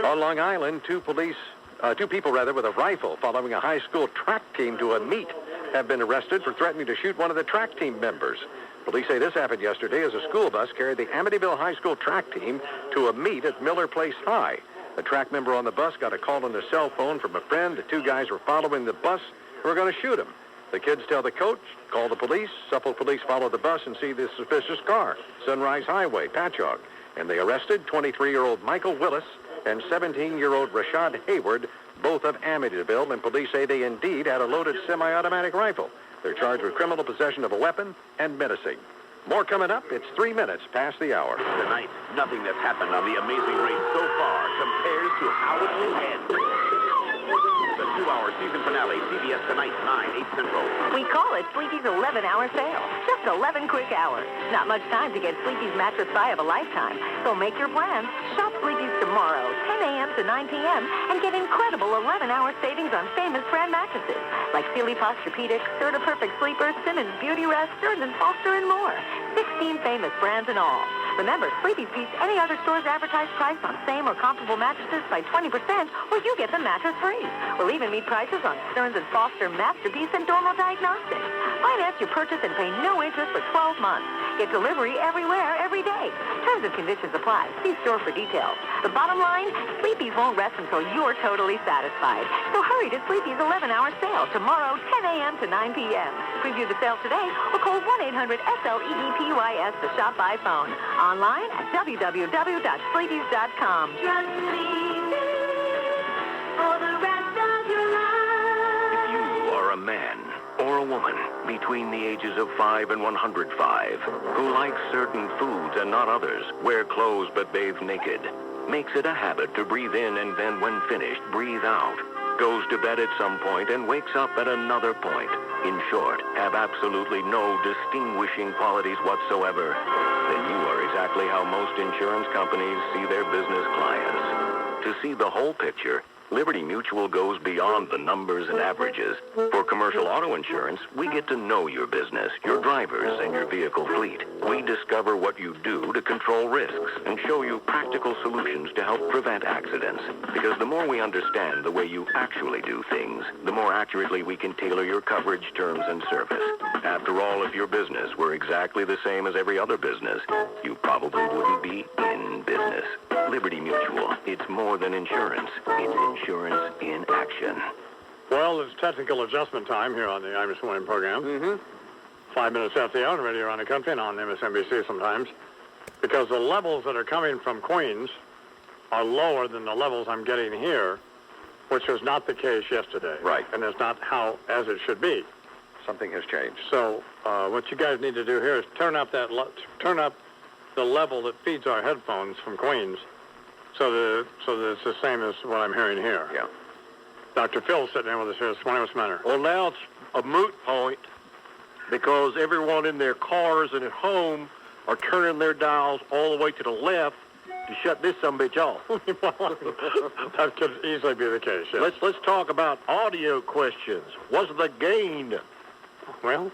On Long Island, two people with a rifle following a high school track team to a meet have been arrested for threatening to shoot one of the track team members. Police say this happened yesterday as a school bus carried the Amityville High School track team to a meet at Miller Place High. A track member on the bus got a call on their cell phone from a friend. The two guys were following the bus and were going to shoot him. The kids tell the coach, call the police. Suffolk police follow the bus and see this suspicious car, Sunrise Highway, Patchogue. And they arrested 23-year-old Michael Willis and 17-year-old Rashad Hayward, both of Amityville, and police say they indeed had a loaded semi-automatic rifle. They're charged with criminal possession of a weapon and menacing. More coming up. It's 3 minutes past the hour. Tonight, nothing that's happened on the Amazing Race so far compares to how it will end. The 2-hour season finale, CBS tonight, 9, 8 Central. We call it Sleepy's 11-hour sale. Just 11 quick hours. Not much time to get Sleepy's mattress buy of a lifetime. So make your plans. Shop Sleepy's tomorrow, 10 a.m. to 9 p.m. and get incredible 11-hour savings on famous brand mattresses like Sealy Posturepedic, Serta Perfect Sleeper, Simmons Beauty Rest, Stearns & Foster, and more. 16 famous brands in all. Remember, Sleepy's beats any other store's advertised price on same or comparable mattresses by 20%, or you get the mattress free. We'll even meet prices on Stearns & Foster, Masterpiece, and Dormo Diagnostics. Finance your purchase and pay no interest for 12 months. Get delivery everywhere, every day. Terms and conditions apply. See store for details. The bottom line, Sleepy's won't rest until you're totally satisfied. So hurry to Sleepy's 11-hour sale tomorrow, 10 a.m. to 9 p.m. Preview the sale today or call 1-800-SLEEPYS to shop by phone. Online at www.sleepys.com. Just Sleepy for the rest of your life. If you are a man or a woman between the ages of 5 and 105 who likes certain foods and not others, wear clothes but bathe naked, makes it a habit to breathe in and then when finished, breathe out, goes to bed at some point and wakes up at another point, in short, have absolutely no distinguishing qualities whatsoever, then you are exactly how most insurance companies see their business clients. To see the whole picture, Liberty Mutual goes beyond the numbers and averages. For commercial auto insurance, we get to know your business, your drivers, and your vehicle fleet. We discover what you do to control risks and show you practical solutions to help prevent accidents. Because the more we understand the way you actually do things, the more accurately we can tailor your coverage, terms, and service. After all, if your business were exactly the same as every other business, you probably wouldn't be in business. Liberty Mutual, it's more than insurance. It's insurance in action. Well, it's technical adjustment time here on the Imus Morning program. Mm-hmm. 5 minutes after the hour, radio around the country and on MSNBC sometimes, because the levels that are coming from Queens are lower than the levels I'm getting here, which was not the case yesterday. Right. And it's not as it should be. Something has changed. So what you guys need to do here is turn up the level that feeds our headphones from Queens, so that it's the same as what I'm hearing here. Yeah. Dr. Phil's sitting in with us here this morning. What's the matter? Well, now it's a moot point because everyone in their cars and at home are turning their dials all the way to the left to shut this sumbitch off. That could easily be the case, yes. Let's talk about audio questions. What's the gain? Well,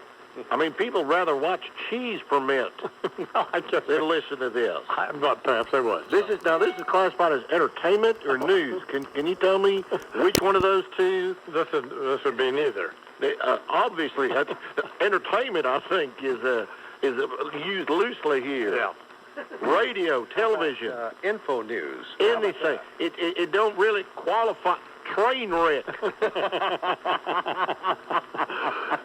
I mean, people rather watch cheese permit than listen to this. But perhaps they would. This is classified as entertainment or news. Can you tell me which one of those two? This would be neither. Obviously, entertainment, I think, is used loosely here. Yeah. Radio, television, info news, anything. It don't really qualify. Train wreck.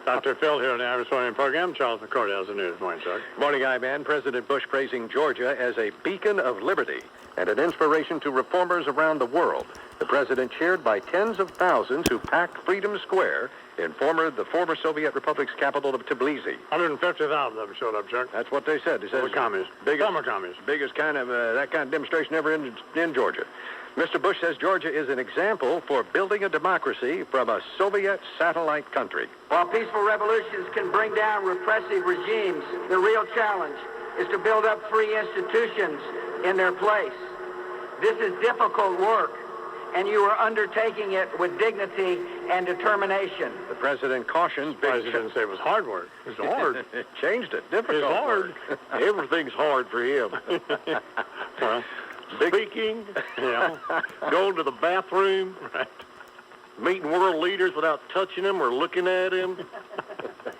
Dr. Phil here on the Imus Morning program. Charles McCordy has the news. Morning, Chuck. Morning, I-Man. President Bush praising Georgia as a beacon of liberty and an inspiration to reformers around the world. The president cheered by tens of thousands who packed Freedom Square in the former Soviet Republic's capital of Tbilisi. 150,000 of them showed up, Chuck. That's what they said. They said former communists. Biggest kind of that kind of demonstration ever in Georgia. Mr. Bush says Georgia is an example for building a democracy from a Soviet satellite country. While peaceful revolutions can bring down repressive regimes, the real challenge is to build up free institutions in their place. This is difficult work, and you are undertaking it with dignity and determination. The president cautioned... The president didn't say it was hard work. It was hard. Changed it. Difficult. It's hard. Everything's hard for him. Well... Speaking, yeah. Going to the bathroom, right. Meeting world leaders without touching them or looking at him,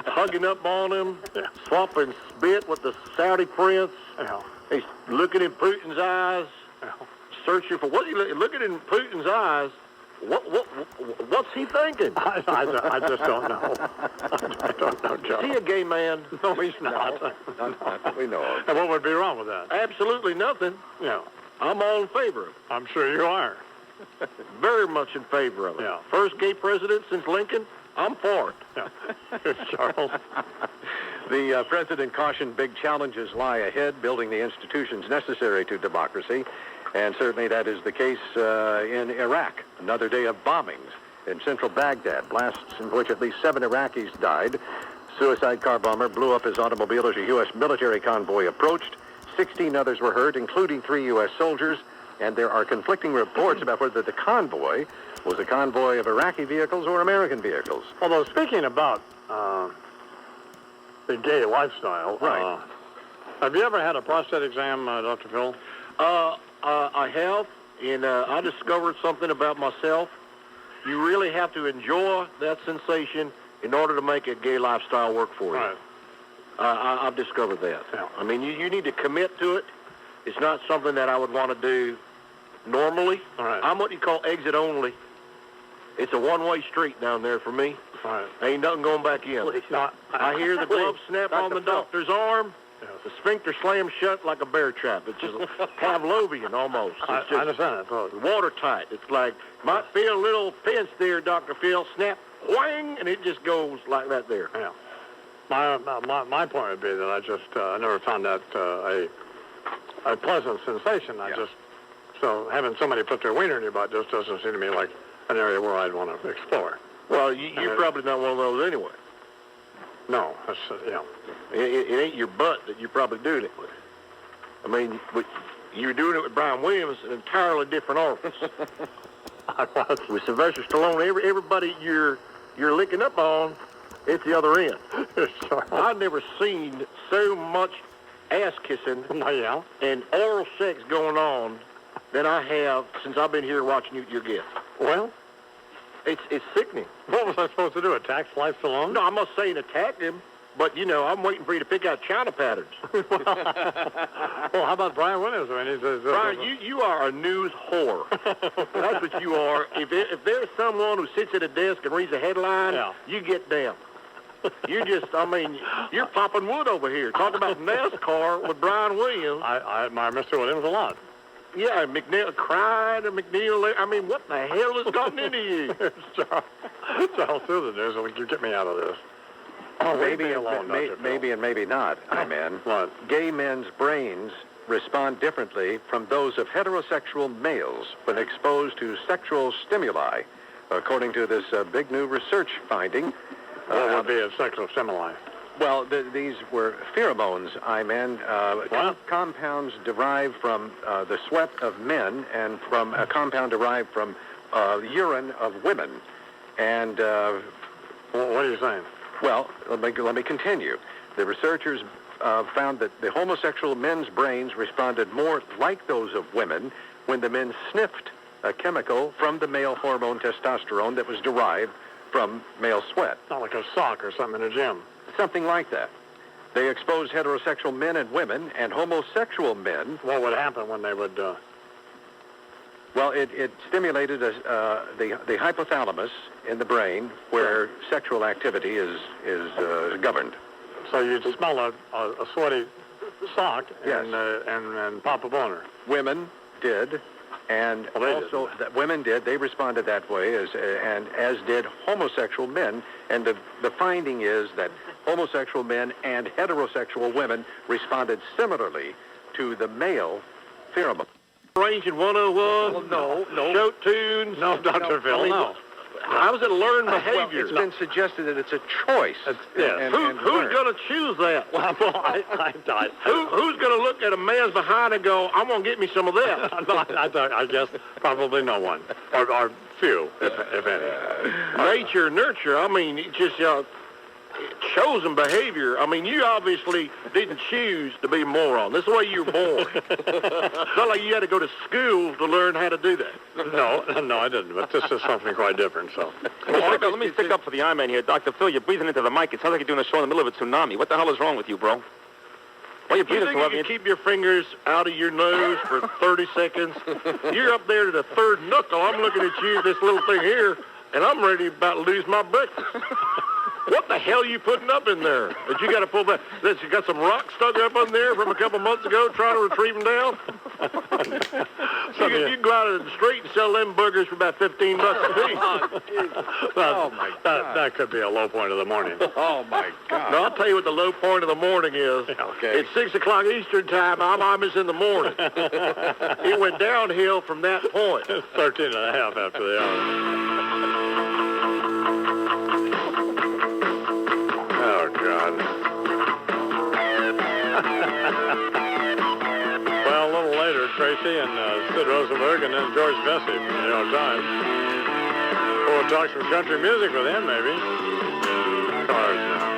hugging up on him, swapping spit with the Saudi prince. Yeah. He's looking in Putin's eyes, searching for looking in Putin's eyes. What's he thinking? I just don't know. I don't know, Joe. Is he a gay man? No, he's not. No. We know of. And what would be wrong with that? Absolutely nothing. Yeah. I'm all in favor of it. I'm sure you are. Very much in favor of it. Yeah. First gay president since Lincoln, I'm for it. Yeah. Charles. The president cautioned big challenges lie ahead, building the institutions necessary to democracy. And certainly that is the case in Iraq. Another day of bombings in central Baghdad, blasts in which at least 7 Iraqis died. Suicide car bomber blew up his automobile as a U.S. military convoy approached. 16 others were hurt, including 3 U.S. soldiers. And there are conflicting reports about whether the convoy was a convoy of Iraqi vehicles or American vehicles. Although speaking about the gay lifestyle, right. Have you ever had a prostate exam, Dr. Phil? I have, and I discovered something about myself. You really have to enjoy that sensation in order to make a gay lifestyle work for you. Right. I've discovered that. Yeah. I mean, you need to commit to it. It's not something that I would want to do normally. All right. I'm what you call exit only. It's a one-way street down there for me. All right. Ain't nothing going back in. I hear the glove snap on the doctor's arm. Yes. The sphincter slams shut like a bear trap. It's just Pavlovian almost. I It's just understand that. watertight. It's like, might feel a little pinch there, Dr. Phil. Snap, whang, and it just goes like that there. Yeah. My point would be that I never found that a pleasant sensation. So having somebody put their wiener in your butt just doesn't seem to me like an area where I'd want to explore. Well, you're probably not one of those anyway. No, that's, It ain't your butt that you're probably doing it with. I mean, you're doing it with Brian Williams, an entirely different orifice. With Sylvester Stallone, everybody you're licking up on, it's the other end. I've never seen so much ass kissing and oral sex going on than I have since I've been here watching your guest. Well, it's sickening. What was I supposed to do, attack Sly Stallone? No, I'm not saying attack him, but, I'm waiting for you to pick out China patterns. Well, how about Brian Williams? I mean, Brian, you are a news whore. That's what you are. If there's someone who sits at a desk and reads a headline, you get down. You just, you're popping wood over here. Talking about NASCAR with Brian Williams. I admire Mr. Williams a lot. Yeah, McNeil crying and McNeil. I mean, what the hell has gotten into you? Charles, through the news. You get me out of this. Oh, maybe and maybe not, man. What? Gay men's brains respond differently from those of heterosexual males when exposed to sexual stimuli, according to this big new research finding. What would be a sexual stimuli? Well, these were pheromones, compounds derived from the sweat of men and from a compound derived from urine of women. And what are you saying? Well, let me continue. The researchers found that the homosexual men's brains responded more like those of women when the men sniffed a chemical from the male hormone testosterone that was derived from male sweat. Not like a sock or something in a gym. Something like that. They exposed heterosexual men and women and homosexual men. What would happen when they would... Well, it stimulated the hypothalamus in the brain where sexual activity is governed. So you'd smell a sweaty sock and pop a boner. Women did, and also women did. They responded that way, as did homosexual men. And the finding is that homosexual men and heterosexual women responded similarly to the male pheromone. Ranging 101. No. Show tunes. No, Dr. Phil, no. I was at learned behavior. Well, it's been suggested that it's a choice. Who's going to choose that? Who's going to look at a man's behind and go, I'm going to get me some of that? I guess probably no one. Or few, if any. Nature, nurture. It's just chosen behavior. You obviously didn't choose to be a moron. This is the way you were born. It's not like you had to go to school to learn how to do that. No, I didn't. But this is something quite different. So, let me stick up for the I-Man here, Dr. Phil. You're breathing into the mic. It sounds like you're doing a show in the middle of a tsunami. What the hell is wrong with you, bro? Why you breathing so heavy? You keep your fingers out of your nose for 30 seconds. You're up there to the third knuckle. I'm looking at you, this little thing here, and I'm ready about to lose my breakfast. What the hell are you putting up in there? That you got to pull back? That you got some rocks stuck up on there from a couple months ago trying to retrieve them down? You can go out in the street and sell them burgers for about $15 a piece. Oh, my God. That could be a low point of the morning. Oh, my God. No, I'll tell you what the low point of the morning is. Okay. It's 6 o'clock Eastern time. I'm Imus in the morning. It went downhill from that point. It's 13 and a half after the hour. Oh, God. Well, a little later, Tracy and Sid Rosenberg and then George Vesey from the New York Times. We'll talk some country music with him, maybe. Cars now.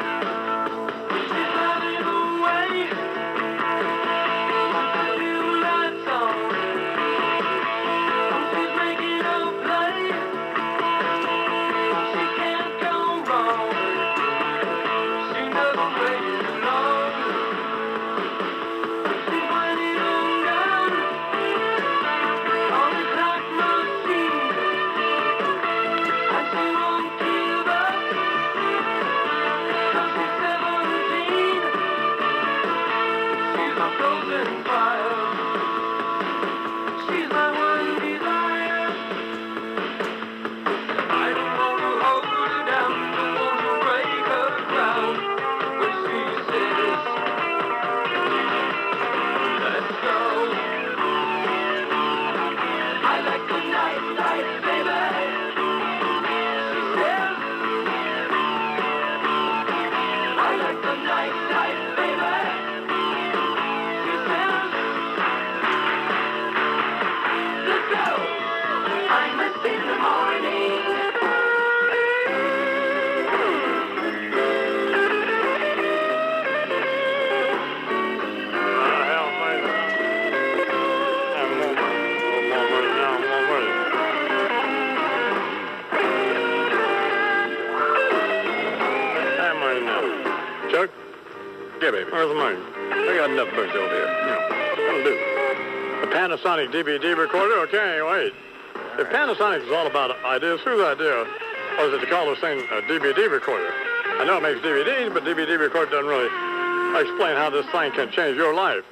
Chuck? Yeah, baby. Where's the money? I got enough books over here. That'll do. The Panasonic DVD recorder? Okay, wait. If Panasonic is all about ideas, whose idea was it to call this thing a DVD recorder? I know it makes DVDs, but DVD recorder doesn't really explain how this thing can change your life.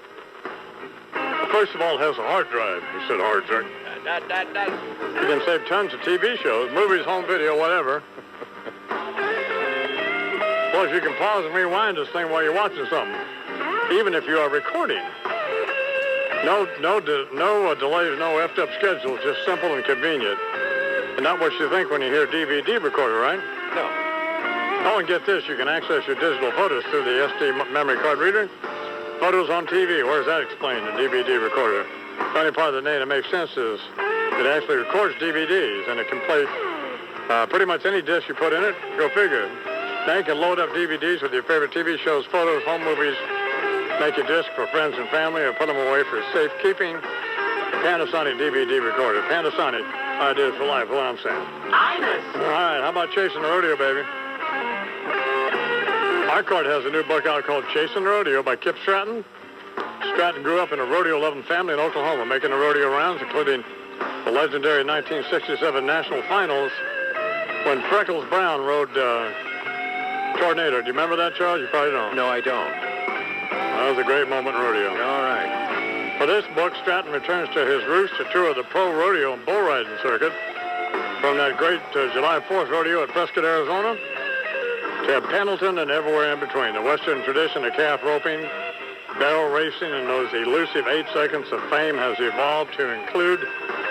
First of all, it has a hard drive. You said hard drive. You can save tons of TV shows, movies, home video, whatever. Plus, you can pause and rewind this thing while you're watching something, even if you are recording. No delays, no effed up schedules, just simple and convenient. And not what you think when you hear DVD recorder, right? No. Oh, and get this, you can access your digital photos through the SD memory card reader. Photos on TV, where's that explained, the DVD recorder? The only part of the name that makes sense is it actually records DVDs, and it can play pretty much any disc you put in it. Go figure. Now you can load up DVDs with your favorite TV shows, photos, home movies, make a disc for friends and family, or put them away for safekeeping. Panasonic DVD recorder. Panasonic, ideas for life, what I'm saying. Imus! All right, how about Chasing the Rodeo, baby? Harcourt has a new book out called Chasing the Rodeo by Kip Stratton. Stratton grew up in a rodeo-loving family in Oklahoma, making the rodeo rounds, including the legendary 1967 National Finals when Freckles Brown rode Tornado. Do you remember that, Charles? You probably don't. No, I don't. That was a great moment in rodeo. All right. For this book, Stratton returns to his roots to tour the pro rodeo and bull riding circuit from that great July 4th rodeo at Prescott, Arizona, to Pendleton and everywhere in between. The Western tradition of calf roping, barrel racing, and those elusive 8 seconds of fame has evolved to include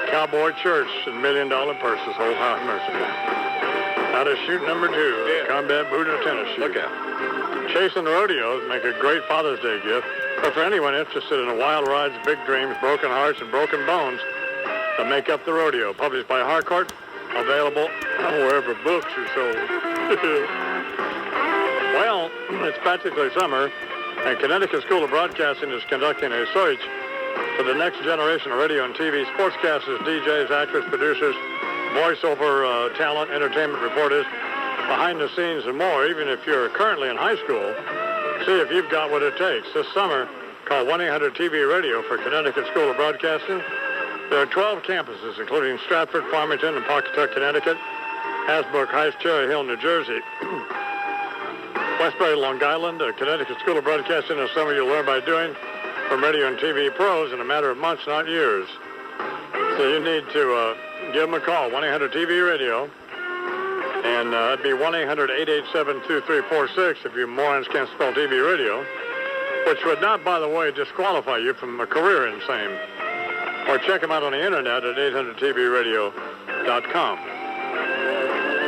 cowboy church and million-dollar purses. Oh, how mercy. How to shoot number 2, combat boot or tennis shoe. Look out. Chasing the Rodeos make a great Father's Day gift, but for anyone interested in the wild rides, big dreams, broken hearts, and broken bones that make up the rodeo. Published by Harcourt, available wherever books are sold. Well, it's practically summer, and Connecticut School of Broadcasting is conducting a search for the next generation of radio and TV sportscasters, DJs, actors, producers, voiceover talent, entertainment reporters, behind the scenes, and more. Even if you're currently in high school, see if you've got what it takes. This summer, call 1-800-TV-RADIO for Connecticut School of Broadcasting. There are 12 campuses, including Stratford, Farmington, and Pawcatuck, Connecticut, Hasbrook Heights, Cherry Hill, New Jersey, Westbury, Long Island. Connecticut School of Broadcasting is something you'll learn by doing from radio and TV pros in a matter of months, not years. So you need to give them a call, 1-800-TV-RADIO. And that'd be 1-800-887-2346 if you morons can't spell TV radio, which would not, by the way, disqualify you from a career in same. Or check them out on the internet at 800tvradio.com.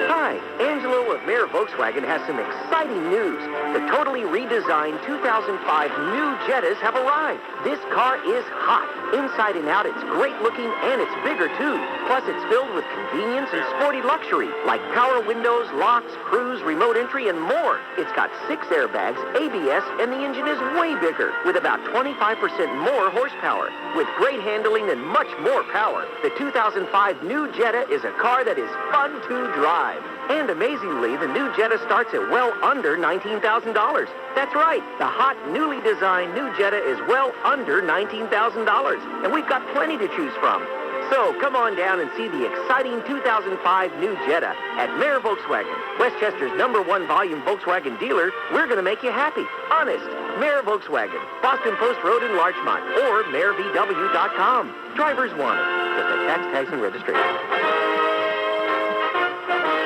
Hi, Angelo of Mayor Volkswagen has some exciting news. The totally redesigned 2005 new Jettas have arrived. This car is hot. Inside and out, it's great looking and it's bigger too. Plus, it's filled with convenience and sporty luxury, like power windows, locks, cruise, remote entry, and more. It's got 6 airbags, ABS, and the engine is way bigger, with about 25% more horsepower. With great handling and much more power, the 2005 new Jetta is a car that is fun to drive. And amazingly, the new Jetta starts at well under $19,000. That's right, the hot, newly designed new Jetta is well under $19,000. And we've got plenty to choose from. So come on down and see the exciting 2005 new Jetta at Mayor Volkswagen, Westchester's #1 volume Volkswagen dealer. We're going to make you happy. Honest. Mayor Volkswagen, Boston Post Road in Larchmont, or mayorvw.com. Drivers wanted with the tax tags and registration.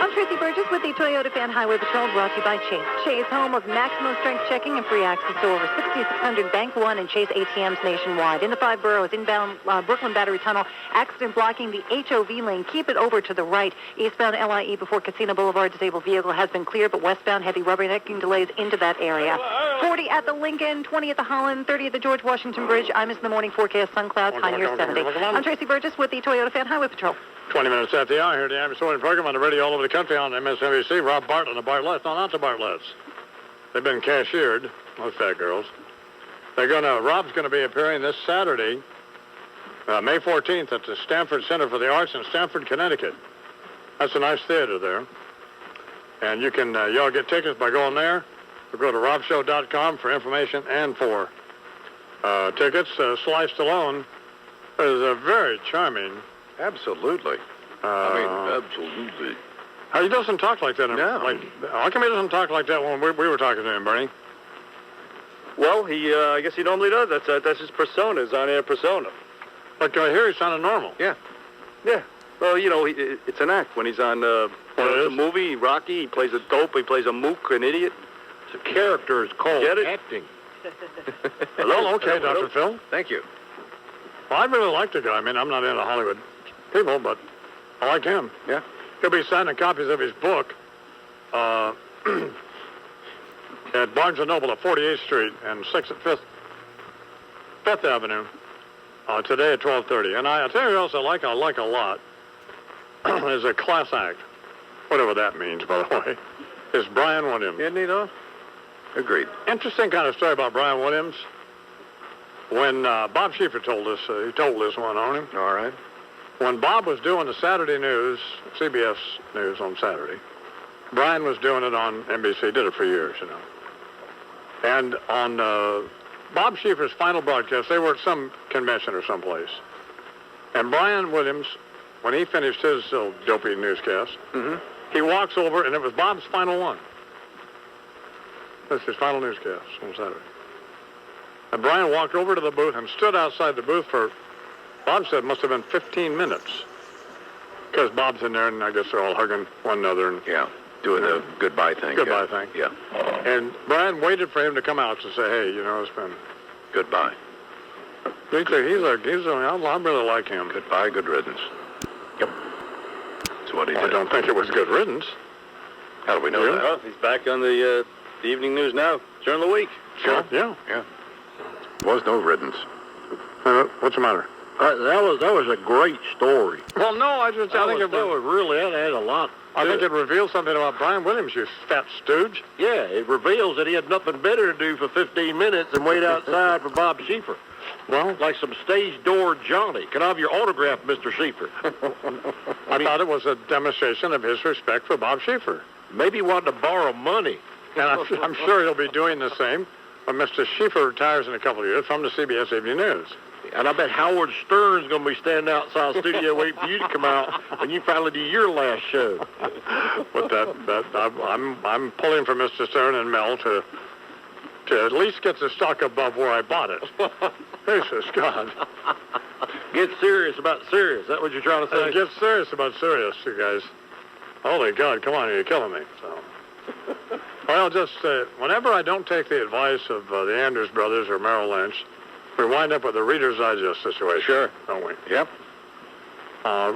I'm Tracy Burgess with the Toyota Fan Highway Patrol, brought to you by Chase. Chase, home of maximum strength checking and free access to over 6,600 Bank One and Chase ATMs nationwide. In the 5 boroughs, inbound Brooklyn Battery Tunnel, accident blocking the HOV lane. Keep it over to the right. Eastbound LIE before Casino Boulevard, disabled vehicle has been cleared, but westbound heavy rubbernecking delays into that area. 40 at the Lincoln, 20 at the Holland, 30 at the George Washington Bridge. Imus in the morning forecast, sun clouds, high near 70. I'm Tracy Burgess with the Toyota Fan Highway Patrol. 20 minutes after the hour here at the Imus Morning program on the radio all over the country on MSNBC. Rob Bartlett and the Bartletts. No, not the Bartletts. They've been cashiered, those fat girls. Rob's going to be appearing this Saturday, May 14th, at the Stanford Center for the Arts in Stamford, Connecticut. That's a nice theater there. And you can, y'all get tickets by going there Go to robshow.com for information and for tickets. Sly Stallone is a very charming. Absolutely. Absolutely. He doesn't talk like that. No. How come he doesn't talk like that when we were talking to him, Bernie? Well, I guess he normally does. That's his persona, his on-air persona. Like here, he sounded normal. Yeah. Yeah. Well, it's an act. When he's on the movie, Rocky, he plays a dope, he plays a mook, an idiot. It's a character. It's called acting. Hello, okay, Dr. Phil. Thank you. Well, I really like the guy. I mean, I'm not into Hollywood people, but I like him. Yeah. He'll be signing copies of his book at Barnes & Noble at 48th Street and 6th at 5th Avenue today at 12:30. And I'll tell you who else I like a lot is a class act, whatever that means, by the way, is Brian Williams. Isn't he, though? Agreed. Interesting kind of story about Brian Williams. When Bob Schieffer told us, he told this one on him. All right. When Bob was doing the Saturday news, CBS News on Saturday, Brian was doing it on NBC, did it for years, And on Bob Schieffer's final broadcast, they were at some convention or someplace. And Brian Williams, when he finished his dopey newscast, he walks over, and it was Bob's final one. That's his final newscast on Saturday. And Brian walked over to the booth and stood outside the booth for, Bob said, must have been 15 minutes. Because Bob's in there, and I guess they're all hugging one another. And, doing the goodbye thing. Goodbye thing. Yeah. And Brian waited for him to come out to say, hey, it's been... Goodbye. I really like him. Goodbye, good riddance. Yep. That's what he did. I don't think it was good riddance. How do we know that? Well, he's back on the evening news now during the week. Sure. Yeah. Was no riddance. What's the matter? That was a great story. Well, no, I think it had a lot. I think it reveals something about Brian Williams, you fat stooge. Yeah, it reveals that he had nothing better to do for 15 minutes than wait outside for Bob Schieffer. Well, like some stage door Johnny. Can I have your autograph, Mr. Schieffer? I thought it was a demonstration of his respect for Bob Schieffer. Maybe he wanted to borrow money. And I'm sure he'll be doing the same when Mr. Schieffer retires in a couple of years from the CBS Evening News. And I bet Howard Stern's going to be standing outside the studio waiting for you to come out when you finally do your last show. But I'm pulling for Mr. Stern and Mel to at least get the stock above where I bought it. Jesus God. Get serious about serious. Is that what you're trying to say? Get serious about serious, you guys. Holy God, come on, you're killing me. So. Well, just whenever I don't take the advice of the Anders brothers or Merrill Lynch, we wind up with a Reader's Digest situation. Sure. Don't we? Yep.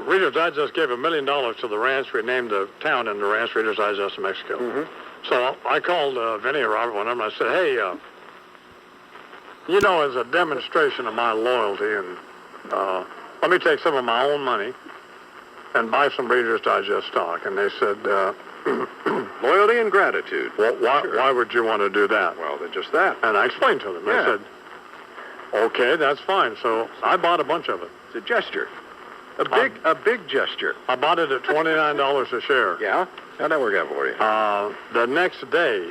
Reader's Digest gave $1 million to the ranch. We named the town in the ranch Reader's Digest of Mexico. So I called Vinny or Robert one of them, and I said, hey, as a demonstration of my loyalty, and let me take some of my own money and buy some Reader's Digest stock. And they said, loyalty and gratitude. Well, why would you want to do that? Well, they're just that. And I explained to them. I said, okay, that's fine. So I bought a bunch of it. It's a gesture. A big gesture. I bought it at $29 a share. Yeah? How'd that work out for you? The next day,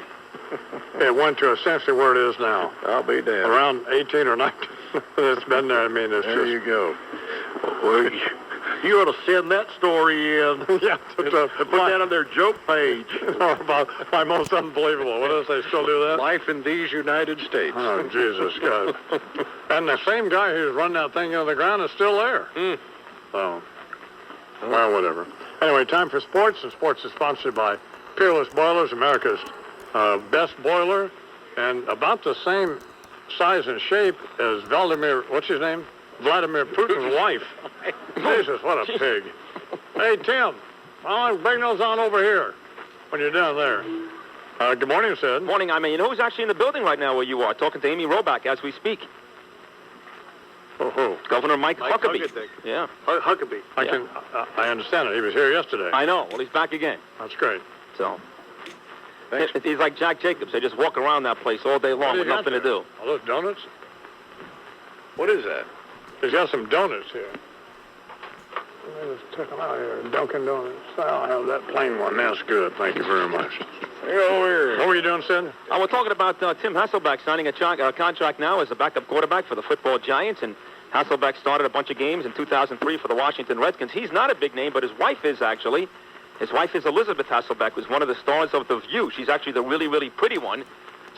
it went to essentially where it is now. I'll be damned. Around 18 or 19. It's been there. I mean, it's there just... you go. Well, you ought to send that story in. Yeah. Put that on their joke page. About my most unbelievable. What does they still do that? Life in these United States. Oh, Jesus God. And the same guy who's run that thing into the ground is still there. So, well, whatever. Anyway, time for sports, and sports is sponsored by Peerless Boilers, America's best boiler, and about the same size and shape as Vladimir Putin's wife. Jesus, what a pig. Hey, Tim, bring those on over here when you're down there. Good morning, Sid. Morning. I mean, who's actually in the building right now where you are? Talking to Amy Roback as we speak. Who? Governor Mike Huckabee. Yeah. Huckabee. I understand it. He was here yesterday. I know. Well, he's back again. That's great. So, he's like Jack Jacobs. They just walk around that place all day long with nothing to do. Are those donuts? What is that? He's got some donuts here. Let me just check them out here. Dunkin' Donuts. I'll have that plain one. That's good. Thank you very much. Hey, over here. What were you doing, Sid? We're talking about Tim Hasselbeck signing a contract now as a backup quarterback for the football Giants, and Hasselbeck started a bunch of games in 2003 for the Washington Redskins. He's not a big name, but his wife is actually. His wife is Elizabeth Hasselbeck, who's one of the stars of The View. She's actually the really, really pretty one.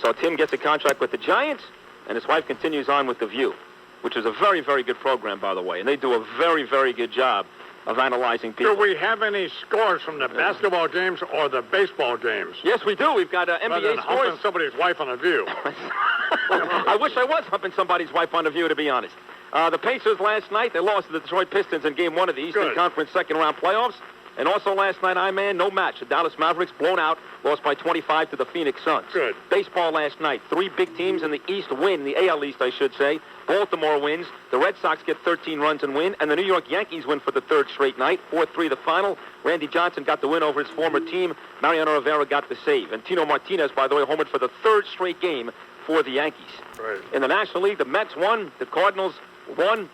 So Tim gets a contract with the Giants, and his wife continues on with The View, which is a very, very good program, by the way. And they do a very, very good job of analyzing people. Do we have any scores from the basketball games or the baseball games? Yes, we do. We've got NBA Rather than scores. humping somebody's wife on a View. I wish I was humping somebody's wife on The View, to be honest. The Pacers last night, they lost to the Detroit Pistons in Game 1 of the Eastern Conference second-round playoffs. And also last night, no match. The Dallas Mavericks blown out, lost by 25 to the Phoenix Suns. Good. Baseball last night, 3 big teams in the East win, the AL East, I should say. Baltimore wins. The Red Sox get 13 runs and win. And the New York Yankees win for the 3rd straight night, 4-3 the final. Randy Johnson got the win over his former team. Mariano Rivera got the save. And Tino Martinez, by the way, homered for the 3rd straight game for the Yankees. Right. In the National League, the Mets won, the Cardinals won,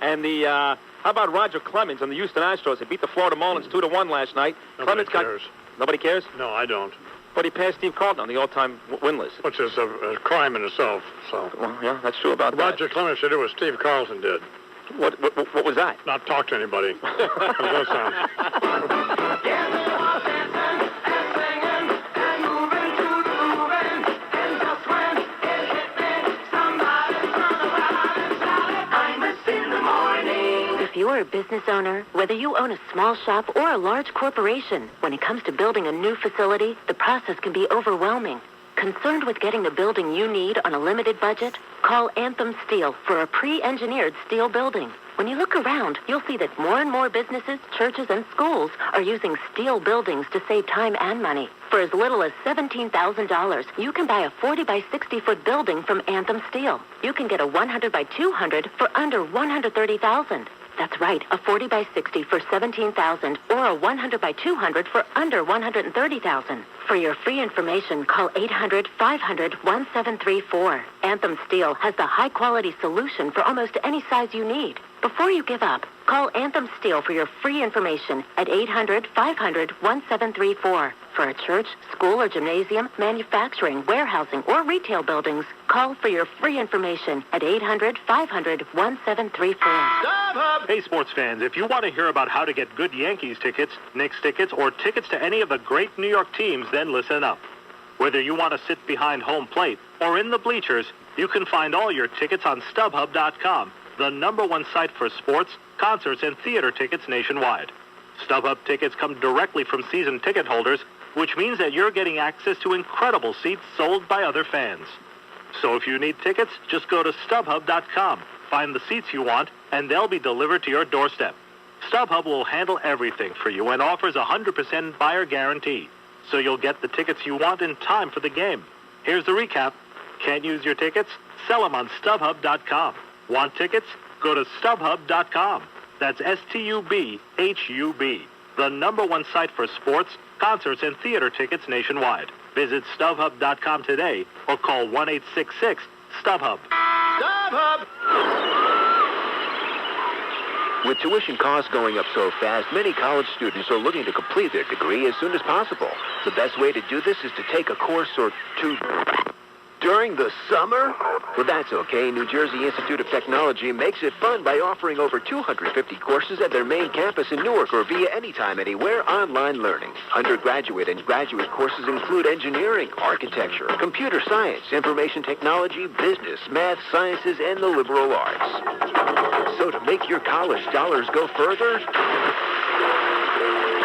and how about Roger Clemens and the Houston Astros? They beat the Florida Marlins 2-1 last night. Nobody cares. Nobody cares? No, I don't. But he passed Steve Carlton on the all-time win list. Which is a crime in itself. So. Well, yeah, that's true about that. Roger Clemens should do what Steve Carlson did. What was that? Not talk to anybody. How does that sound? If you're a business owner, whether you own a small shop or a large corporation, when it comes to building a new facility, the process can be overwhelming. Concerned with getting the building you need on a limited budget? Call Anthem Steel for a pre-engineered steel building. When you look around, you'll see that more and more businesses, churches, and schools are using steel buildings to save time and money. For as little as $17,000, you can buy a 40 by 60 foot building from Anthem Steel. You can get a 100 by 200 for under $130,000. That's right, a 40 by 60 for $17,000 or a 100 by 200 for under $130,000. For your free information, call 800-500-1734. Anthem Steel has the high-quality solution for almost any size you need. Before you give up, call Anthem Steel for your free information at 800-500-1734. For a church, school, or gymnasium, manufacturing, warehousing, or retail buildings, call for your free information at 800-500-1734. Hey, sports fans, if you want to hear about how to get good Yankees tickets, Knicks tickets, or tickets to any of the great New York teams, then listen up. Whether you want to sit behind home plate or in the bleachers, you can find all your tickets on StubHub.com, the #1 site for sports, concerts, and theater tickets nationwide. StubHub tickets come directly from season ticket holders, which means that you're getting access to incredible seats sold by other fans. So if you need tickets, just go to StubHub.com, find the seats you want, and they'll be delivered to your doorstep. StubHub will handle everything for you and offers a 100% buyer guarantee, so you'll get the tickets you want in time for the game. Here's the recap. Can't use your tickets? Sell them on StubHub.com. Want tickets? Go to StubHub.com. That's STUBHUB, the #1 site for sports, concerts, and theater tickets nationwide. Visit StubHub.com today or call 1-866-StubHub. StubHub! With tuition costs going up so fast, many college students are looking to complete their degree as soon as possible. The best way to do this is to take a course or two during the summer? Well, that's okay. New Jersey Institute of Technology makes it fun by offering over 250 courses at their main campus in Newark or via anytime, anywhere online learning. Undergraduate and graduate courses include engineering, architecture, computer science, information technology, business, math, sciences, and the liberal arts. So to make your college dollars go further,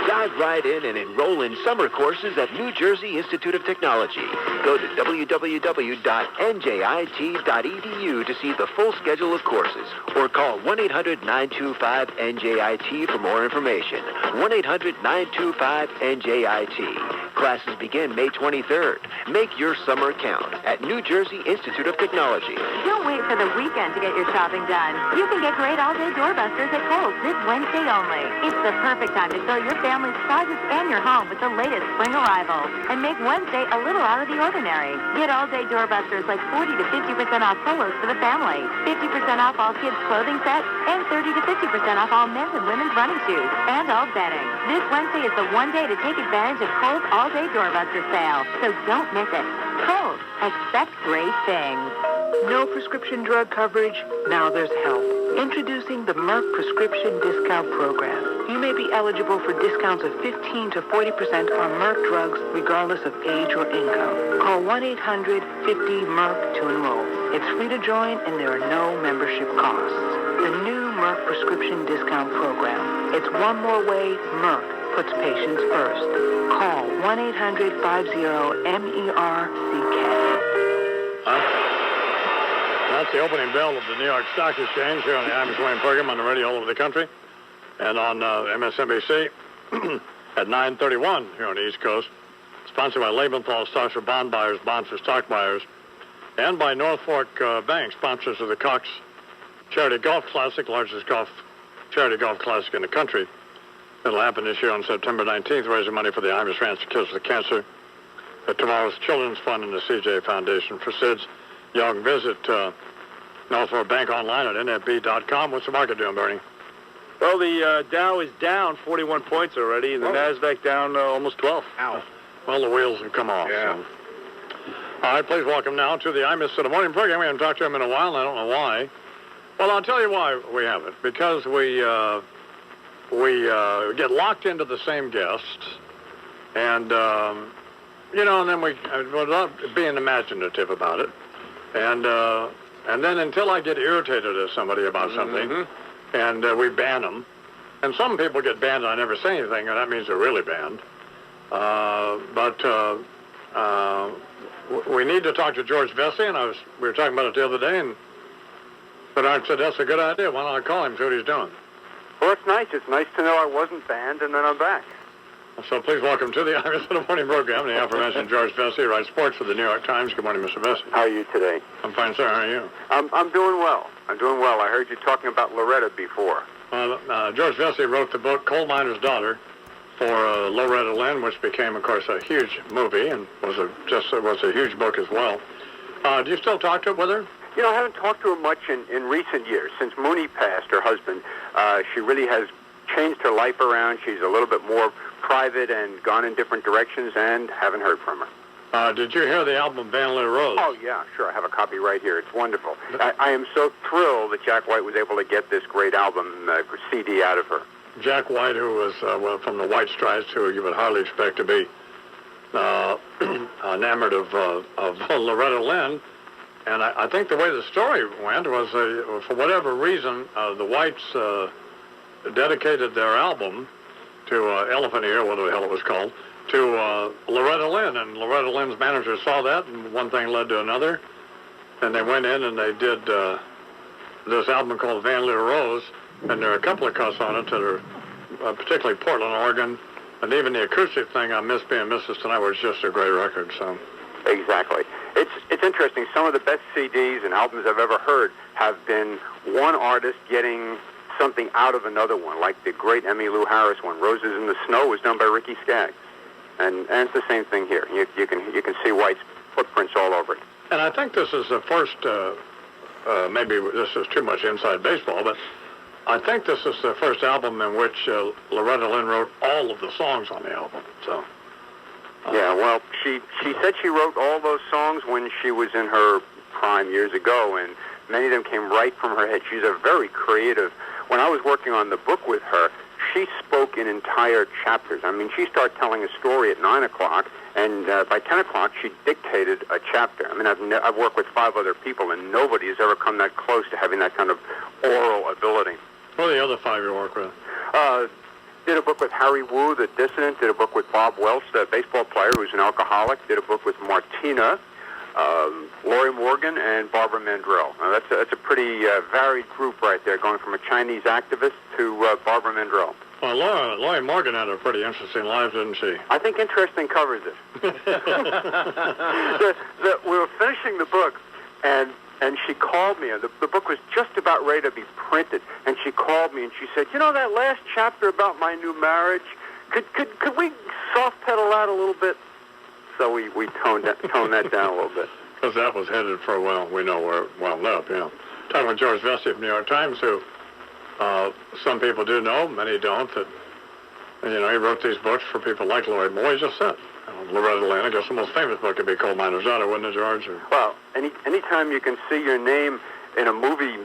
dive right in and enroll in summer courses at New Jersey Institute of Technology. Go to www.njit.edu to see the full schedule of courses or call 1-800-925-NJIT for more information. 1-800-925-NJIT. Classes begin May 23rd. Make your summer count at New Jersey Institute of Technology. Don't wait for the weekend to get your shopping done. You can get great all-day doorbusters at Kohl's this Wednesday only. It's the perfect time to fill your family's closets and your home with the latest spring arrivals and make Wednesday a little out of the ordinary. Get all-day doorbusters like 40 to 50% off polos for the family, 50% off all kids' clothing sets, and 30 to 50% off all men's and women's running shoes, and all bedding. This Wednesday is the one day to take advantage of Kohl's all-day doorbuster sale, so don't miss it. Kohl's, expect great things. No prescription drug coverage? Now there's help. Introducing the Merck Prescription Discount Program. You may be eligible for discounts of 15 to 40% on Merck drugs regardless of age or income. Call 1-800-50-MERC to enroll. It's free to join and there are no membership costs. The new Merck Prescription Discount Program. It's one more way Merck puts patients first. Call 1-800-50-MERCK. That's the opening bell of the New York Stock Exchange here on the Imus Morning program on the radio all over the country and on MSNBC at 9:31 here on the East Coast. Sponsored by Lebenthal Stocks for Bond Buyers, Bonds for Stock Buyers, and by North Fork Bank, sponsors of the Cox Charity Golf Classic, largest charity golf classic in the country. It'll happen this year on September 19th, raising money for the Imus Ranch Kids with Cancer, at tomorrow's Children's Fund and the CJ Foundation for SIDS. Y'all can visit North Fork Bank online at nfb.com. What's the market doing, Bernie? Well, the Dow is down 41 points already, and the NASDAQ down almost 12. Ow. Well, the wheels have come off. Yeah. So. All right, please welcome now to the Imus of the Morning program. We haven't talked to him in a while, and I don't know why. Well, I'll tell you why we haven't. Because we get locked into the same guests, and, and then we're not being imaginative about it. And then until I get irritated at somebody about something, and we ban them, and some people get banned and I never say anything, and that means they're really banned. But we need to talk to George Vesey, and we were talking about it the other day, and Bernard said, that's a good idea. Why don't I call him, see what he's doing? Well, it's nice. It's nice to know I wasn't banned, and then I'm back. So please welcome to the Imus of the Morning program, the aforementioned George Vesey, writes sports for the New York Times. Good morning, Mr. Vesey. How are you today? I'm fine, sir. How are you? I'm doing well. I'm doing well. I heard you talking about Loretta before. George Vesey wrote the book Coal Miner's Daughter for Loretta Lynn, which became, of course, a huge movie and was a huge book as well. Do you still talk to her with her? You know, I haven't talked to her much in recent years. Since Mooney passed, her husband, she really has changed her life around. She's a little bit more private and gone in different directions, and haven't heard from her. Did you hear the album Van Leer Rose? Oh, yeah, sure. I have a copy right here. It's wonderful. I am so thrilled that Jack White was able to get this great album CD out of her. Jack White, who was from the White Stripes, who you would hardly expect to be enamored of Loretta Lynn. And I think the way the story went was, for whatever reason, the Whites dedicated their album to Elephant Ear, whatever the hell it was called, to Loretta Lynn. And Loretta Lynn's manager saw that, and one thing led to another. And they went in and they did this album called Van Leer Rose, and there are a couple of cuts on it that are particularly Portland, Oregon, and even the acoustic thing, I Miss Being Mrs. Tonight, was just a great record. So exactly. It's interesting. Some of the best CDs and albums I've ever heard have been one artist getting something out of another one, like the great Emmylou Harris one, Roses in the Snow, was done by Ricky Skaggs. And it's the same thing here. You can see White's footprints all over it. And I think this is the first, maybe this is too much inside baseball, but I think this is the first album in which Loretta Lynn wrote all of the songs on the album. So. Yeah, well, she said she wrote all those songs when she was in her prime years ago, and many of them came right from her head. She's a very creative. When I was working on the book with her, she spoke in entire chapters. I mean, she started telling a story at 9 o'clock, and by 10 o'clock, she dictated a chapter. I mean, I've worked with 5 other people, and nobody has ever come that close to having that kind of oral ability. What are the other 5 you work with? Did a book with Harry Wu, the dissident. Did a book with Bob Welch, the baseball player who's an alcoholic. Did a book with Martina. Lori Morgan, and Barbara Mandrell. Now, that's a pretty varied group right there, going from a Chinese activist to Barbara Mandrell. Well, Lori Morgan had a pretty interesting life, didn't she? I think interesting covers it. We were finishing the book, and she called me. And the book was just about ready to be printed, and she called me and she said, "You know that last chapter about my new marriage? Could we soft pedal that a little bit?" So we toned that down a little bit. Because that was headed for, well, we know where it wound up, yeah. Talking with George Vesey of New York Times, who some people do know, many don't, that, he wrote these books for people like Lloyd Moore. He just said, Loretta Lynn, I guess the most famous book would be Coal Miner's Daughter, wouldn't it, George? Well, anytime you can see your name in a movie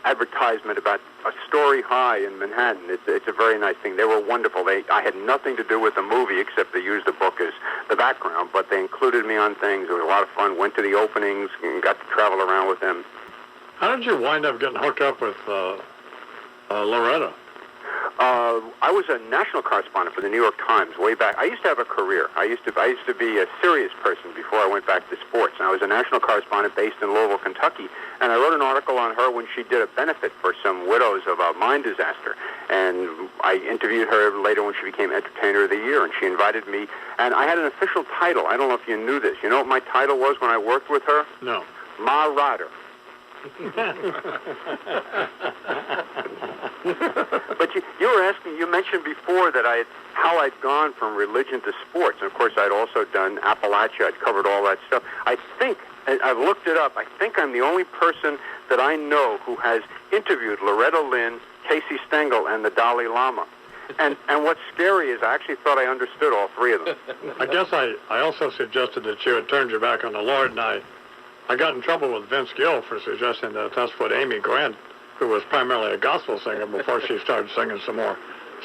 advertisement about a story high in Manhattan, it's a very nice thing. They were wonderful. I had nothing to do with the movie except they used the book as the background, but they included me on things. It was a lot of fun. Went to the openings and got to travel around with them. How did you wind up getting hooked up with Loretta? I was a national correspondent for the New York Times way back. I used to have a career. I used to be a serious person before I went back to sports. And I was a national correspondent based in Louisville, Kentucky. And I wrote an article on her when she did a benefit for some widows of a mine disaster. And I interviewed her later when she became Entertainer of the Year. And she invited me. And I had an official title. I don't know if you knew this. You know what my title was when I worked with her? No. Ma Rotter. But you were asking, you mentioned before that how I'd gone from religion to sports. And of course, I'd also done Appalachia. I'd covered all that stuff. I think, I've looked it up, I think I'm the only person that I know who has interviewed Loretta Lynn, Casey Stengel, and the Dalai Lama. And what's scary is I actually thought I understood all three of them. I guess I also suggested that you had turned your back on the Lord, and I got in trouble with Vince Gill for suggesting that that's what Amy Grant, who was primarily a gospel singer before she started singing some more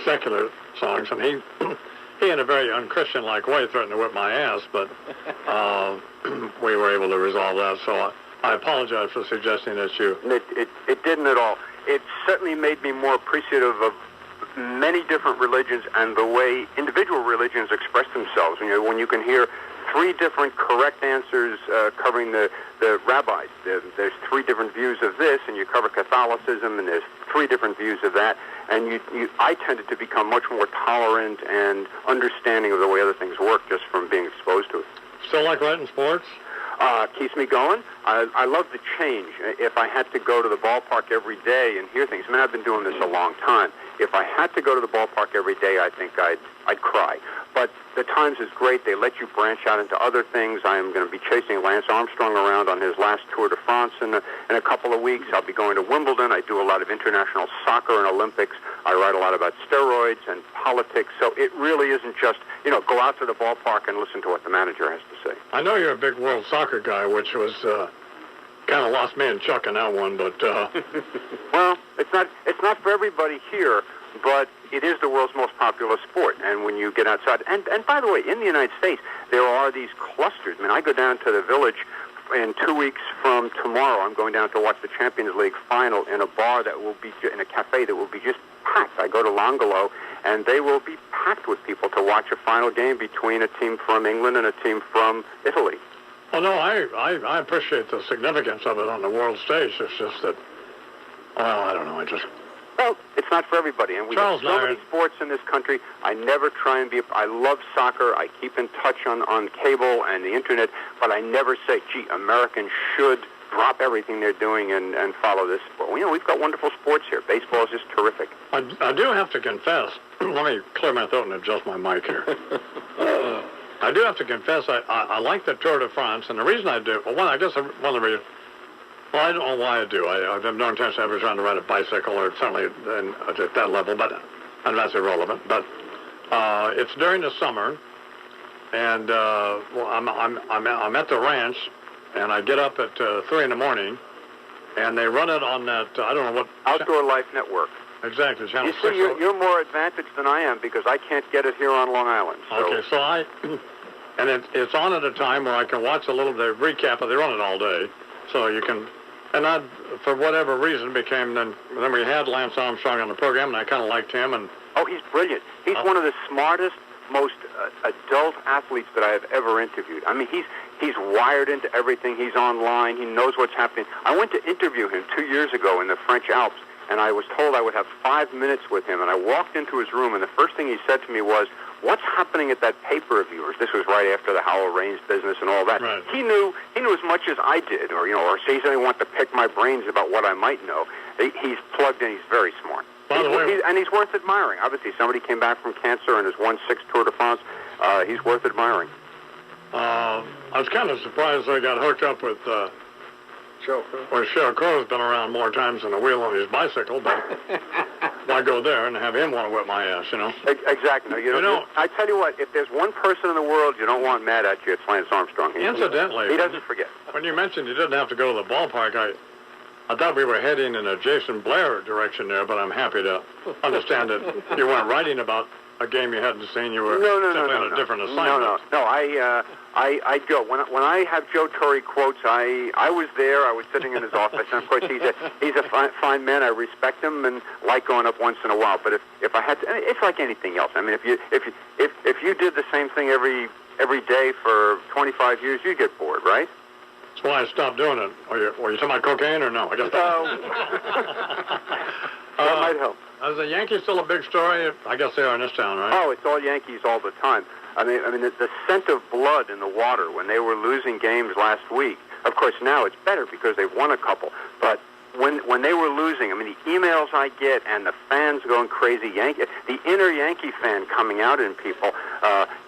secular songs, and he in a very unchristian-like way threatened to whip my ass, but we were able to resolve that, so I apologize for suggesting that you... It didn't at all. It certainly made me more appreciative of many different religions and the way individual religions express themselves. When you can hear three different correct answers covering the rabbis. There's three different views of this, and you cover Catholicism, and there's three different views of that. And I tended to become much more tolerant and understanding of the way other things work just from being exposed to it. Still like writing sports? Keeps me going. I love the change. If I had to go to the ballpark every day and hear things, I've been doing this a long time. If I had to go to the ballpark every day, I think I'd cry. But the Times is great. They let you branch out into other things. I am going to be chasing Lance Armstrong around on his last Tour de France in a couple of weeks. I'll be going to Wimbledon. I do a lot of international soccer and Olympics. I write a lot about steroids and politics. So it really isn't just, go out to the ballpark and listen to what the manager has to say. I know you're a big world soccer guy, which was kind of lost me and Chuck in that one, but... Well, it's not for everybody here, but it is the world's most popular sport. And when you get outside, and by the way, in the United States, there are these clusters. I go down to the Village in 2 weeks from tomorrow. I'm going down to watch the Champions League final in a bar that will be, in a cafe that will be just packed. I go to Longolo, and they will be packed with people to watch a final game between a team from England and a team from Italy. Well, no, I appreciate the significance of it on the world stage. It's just that, I don't know, Well, it's not for everybody, and we have so many sports in this country. I never try and I love soccer. I keep in touch on cable and the internet, but I never say, gee, Americans should drop everything they're doing and follow this sport. We've got wonderful sports here. Baseball is just terrific. I do have to confess, let me clear my throat and adjust my mic here. I do have to confess, I like the Tour de France, and the reason I do, I guess one of the reasons, I don't know why I do. I've no intention of ever trying to ride a bicycle, or certainly at that level, and that's irrelevant. But it's during the summer, and I'm at the ranch, and I get up at 3 in the morning, and they run it on that, I don't know what... Outdoor Life Network. Exactly, Channel 6. You see, you're more advantaged than I am because I can't get it here on Long Island. So. Okay, so and it's on at a time where I can watch a little bit of recap, they run it all day, so you can... And I, for whatever reason, then we had Lance Armstrong on the program, and I kind of liked him. And oh, he's brilliant. He's one of the smartest, most adult athletes that I have ever interviewed. He's wired into everything. He's online. He knows what's happening. I went to interview him 2 years ago in the French Alps, and I was told I would have 5 minutes with him. And I walked into his room, and the first thing he said to me was, "What's happening at that paper of yours?" This was right after the Howell Raines business and all that. Right. He knew as much as I did, or say he wanted to pick my brains about what I might know. He's plugged in. He's very smart. By the way, and he's worth admiring. Obviously, somebody came back from cancer and has won 6 Tour de France. He's worth admiring. I was kind of surprised I got hooked up with Cheryl Crow's been around more times than a wheel on his bicycle, but why go there and have him want to whip my ass, Exactly. I tell you what, if there's one person in the world you don't want mad at you, it's Lance Armstrong. Incidentally, he doesn't forget. When you mentioned you didn't have to go to the ballpark, I thought we were heading in a Jason Blair direction there, but I'm happy to understand that you weren't writing about a game you hadn't seen. You were simply on a different assignment. No. I go when I have Joe Torre quotes. I was there. I was sitting in his office, and of course he's a fine man. I respect him and like going up once in a while. But if I had to, it's like anything else. I mean, if you did the same thing every day for 25 years, you get bored, right? That's why I stopped doing it. Were you talking about cocaine or no? I guess that might help. Is the Yankees still a big story? I guess they are in this town, right? Oh, it's all Yankees all the time. I mean, the scent of blood in the water when they were losing games last week. Of course, now it's better because they've won a couple. But when they were losing, I mean, the emails I get and the fans going crazy, the inner Yankee fan coming out in people.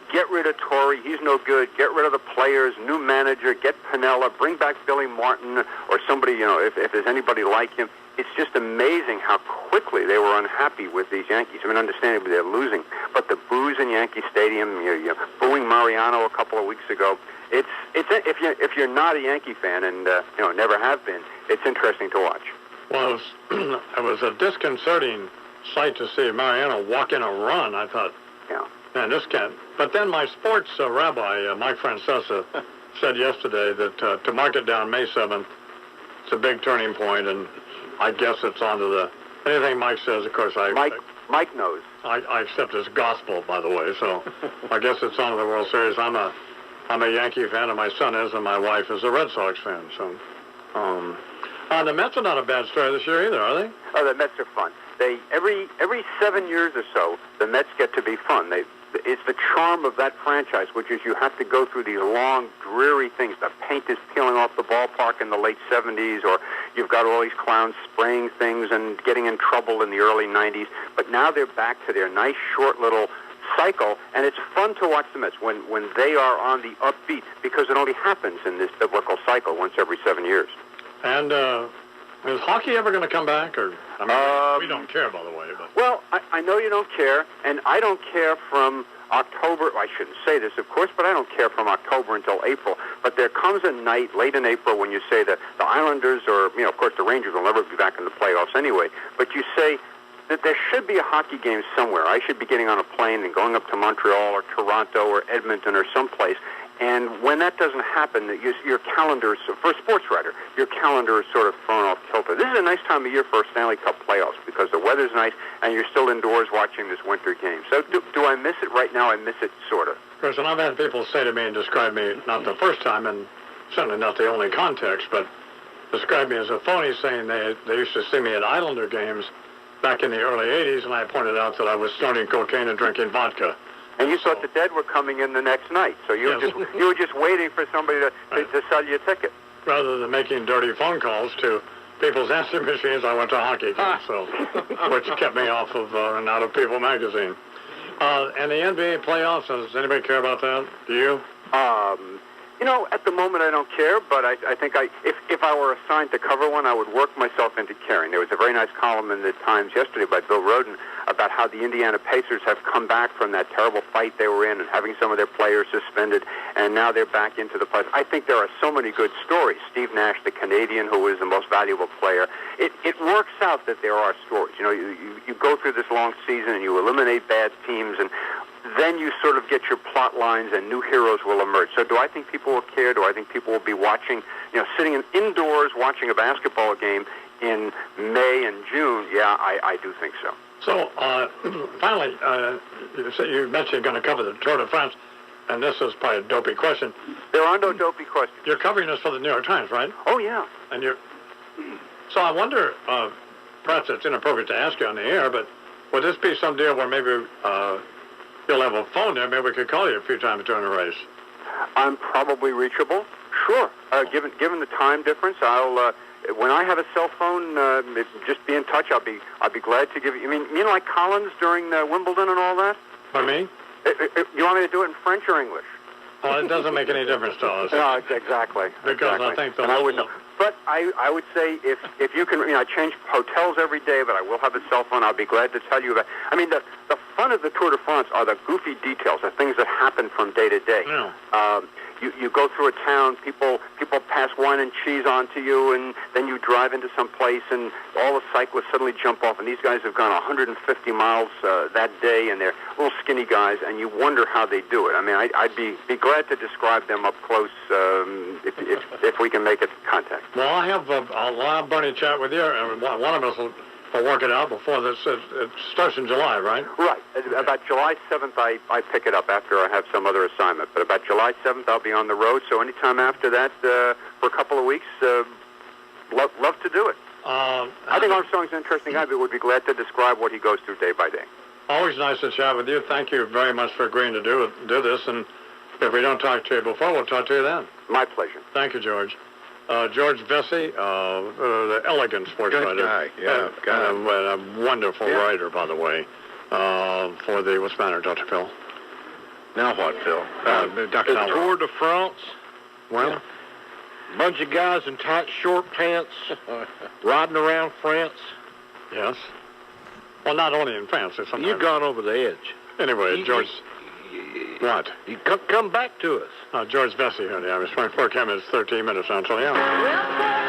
Get rid of Torre. He's no good. Get rid of the players. New manager. Get Piniella. Bring back Billy Martin or somebody, if there's anybody like him. It's just amazing how quickly they were unhappy with these Yankees. I mean, understandably, they're losing. But the boos in Yankee Stadium, booing Mariano a couple of weeks ago, it's if you're not a Yankee fan and, never have been, it's interesting to watch. Well, it was a disconcerting sight to see Mariano walk in a run. I thought, man, this can't. But then my sports rabbi, Mike Francesa, said yesterday that to mark it down May 7th, it's a big turning point, and I guess it's on to anything Mike says, of course, Mike knows. I accept his gospel, by the way, so I guess it's on to the World Series. I'm a Yankee fan, and my son is, and my wife is a Red Sox fan, so. The Mets are not a bad story this year either, are they? Oh, the Mets are fun. Every 7 years or so, the Mets get to be fun. It's the charm of that franchise, which is you have to go through these long, dreary things. The paint is peeling off the ballpark in the late 70s, or you've got all these clowns spraying things and getting in trouble in the early 90s. But now they're back to their nice, short little cycle, and it's fun to watch the Mets when they are on the upbeat, because it only happens in this biblical cycle once every 7 years. And is hockey ever going to come back? Or we don't care, by the way. But. Well, I know you don't care, and I don't care from October. I shouldn't say this, of course, but I don't care from October until April. But there comes a night late in April when you say that the Islanders, or of course, the Rangers will never be back in the playoffs anyway. But you say that there should be a hockey game somewhere. I should be getting on a plane and going up to Montreal or Toronto or Edmonton or someplace. And when that doesn't happen, your calendar, for a sports writer, your calendar is sort of thrown off kilter. This is a nice time of year for a Stanley Cup playoffs because the weather's nice and you're still indoors watching this winter game. So do I miss it right now? I miss it sort of. Of course, and I've had people say to me and describe me, not the first time and certainly not the only context, but describe me as a phony, saying they used to see me at Islander games back in the early 80s, and I pointed out that I was snorting cocaine and drinking vodka. And you thought the dead were coming in the next night, so you were just waiting for somebody to sell you a ticket. Rather than making dirty phone calls to people's answering machines, I went to hockey games, which kept me off of and out of People magazine. And the NBA playoffs, does anybody care about that? Do you? At the moment I don't care, but I think if I were assigned to cover one, I would work myself into caring. There was a very nice column in the Times yesterday by Bill Roden about how the Indiana Pacers have come back from that terrible fight they were in and having some of their players suspended, and now they're back into the playoffs. I think there are so many good stories. Steve Nash, the Canadian, who is the most valuable player. It works out that there are stories. You go through this long season and you eliminate bad teams, and then you sort of get your plot lines and new heroes will emerge. So do I think people will care? Do I think people will be watching, sitting indoors watching a basketball game in May and June? Yeah, I do think so. So, finally, you mentioned you're going to cover the Tour de France. and this is probably a dopey question. There are no dopey questions. You're covering this for the New York Times, right? Oh, yeah. And so I wonder, perhaps it's inappropriate to ask you on the air, but would this be some deal where maybe you'll have a phone there, maybe we could call you a few times during the race? I'm probably reachable. Sure. Given the time difference, I'll when I have a cell phone, just be in touch. I'll be glad to give you. You mean like Collins during Wimbledon and all that? Pardon me? You want me to do it in French or English? Well, it doesn't make any difference to us. No, exactly. Because I think I wouldn't know. But I would say if you can, I change hotels every day, but I will have a cell phone. I'll be glad to tell you about. I mean, the fun of the Tour de France are the goofy details, the things that happen from day to day. Yeah. You go through a town, people pass wine and cheese onto you, and then you drive into some place, and all the cyclists suddenly jump off, and these guys have gone 150 miles that day, and they're little skinny guys, and you wonder how they do it. I mean, I'd be glad to describe them up close if we can make it contact. Well, I'll have Bernie chat with you, and one of us will work it out before this. It starts in July, right? Right. About July 7th, I pick it up after I have some other assignment. But about July 7th, I'll be on the road. So anytime after that, for a couple of weeks, love to do it. I think Armstrong's an interesting guy, but would be glad to describe what he goes through day by day. Always nice to chat with you. Thank you very much for agreeing to do this. And if we don't talk to you before, we'll talk to you then. My pleasure. Thank you, George. George Vesey, the elegant sports writer. Good guy, yeah. And a wonderful writer, by the way, for the, what's the matter, Dr. Phil? Now what, Phil? Dr. The Tour de France. Well, Bunch of guys in tight short pants riding around France. Yes. Well, not only in France. You've gone over the edge. Anyway, George... What? You come back to us. George Vesey here. I was 24 minutes, 13 minutes now until the hour.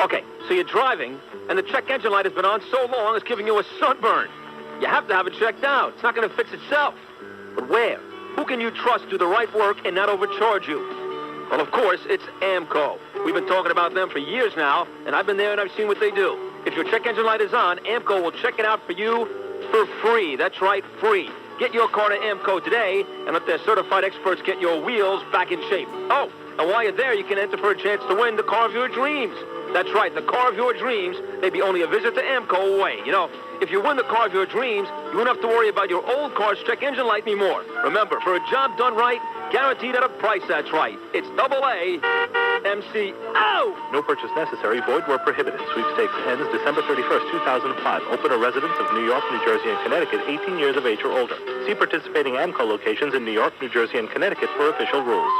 Okay, so you're driving, and the check engine light has been on so long it's giving you a sunburn. You have to have it checked out. It's not going to fix itself. But where? Who can you trust to do the right work and not overcharge you? Well, of course, it's AMCO. We've been talking about them for years now, and I've been there and I've seen what they do. If your check engine light is on, AMCO will check it out for you for free. That's right, free. Get your car to AMCO today and let their certified experts get your wheels back in shape. Oh, and while you're there, you can enter for a chance to win the car of your dreams. That's right, the car of your dreams may be only a visit to AMCO away. You know, if you win the car of your dreams, you won't have to worry about your old car's check engine light anymore. Remember, for a job done right, guaranteed at a price that's right. It's AA MCO. No purchase necessary. Void where prohibited. Sweepstakes ends December 31st, 2005. Open to residents of New York, New Jersey, and Connecticut 18 years of age or older. See participating AMCO locations in New York, New Jersey, and Connecticut for official rules.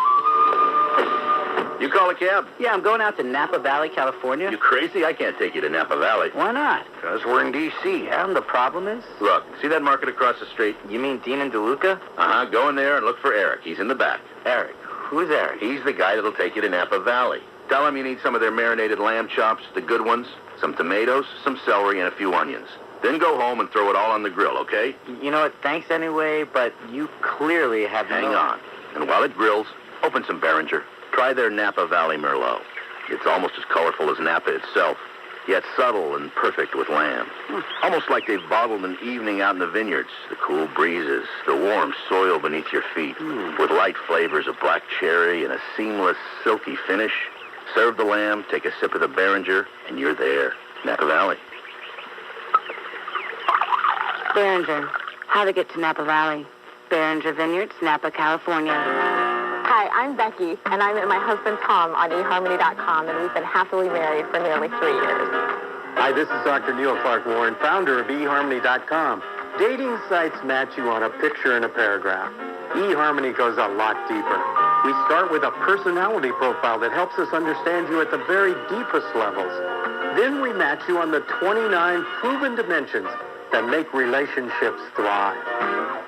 You call a cab? Yeah, I'm going out to Napa Valley, California. You crazy? I can't take you to Napa Valley. Why not? Because we're in D.C. Yeah, and the problem is? Look, see that market across the street? You mean Dean and DeLuca? Uh-huh. Go in there and look for Eric. He's in the back. Eric? Who's Eric? He's the guy that'll take you to Napa Valley. Tell him you need some of their marinated lamb chops, the good ones, some tomatoes, some celery, and a few onions. Then go home and throw it all on the grill, okay? You know what? Thanks anyway, but you clearly have Hang on. And while it grills, open some Behringer. Try their Napa Valley Merlot. It's almost as colorful as Napa itself, yet subtle and perfect with lamb. Almost like they've bottled an evening out in the vineyards. The cool breezes, the warm soil beneath your feet, with light flavors of black cherry and a seamless, silky finish. Serve the lamb, take a sip of the Behringer, and you're there. Napa Valley. Behringer. How to get to Napa Valley. Behringer Vineyards, Napa, California. Hi, I'm Becky, and I met my husband Tom on eHarmony.com, and we've been happily married for nearly 3 years. Hi, this is Dr. Neil Clark Warren, founder of eHarmony.com. Dating sites match you on a picture and a paragraph. eHarmony goes a lot deeper. We start with a personality profile that helps us understand you at the very deepest levels. Then we match you on the 29 proven dimensions that make relationships thrive.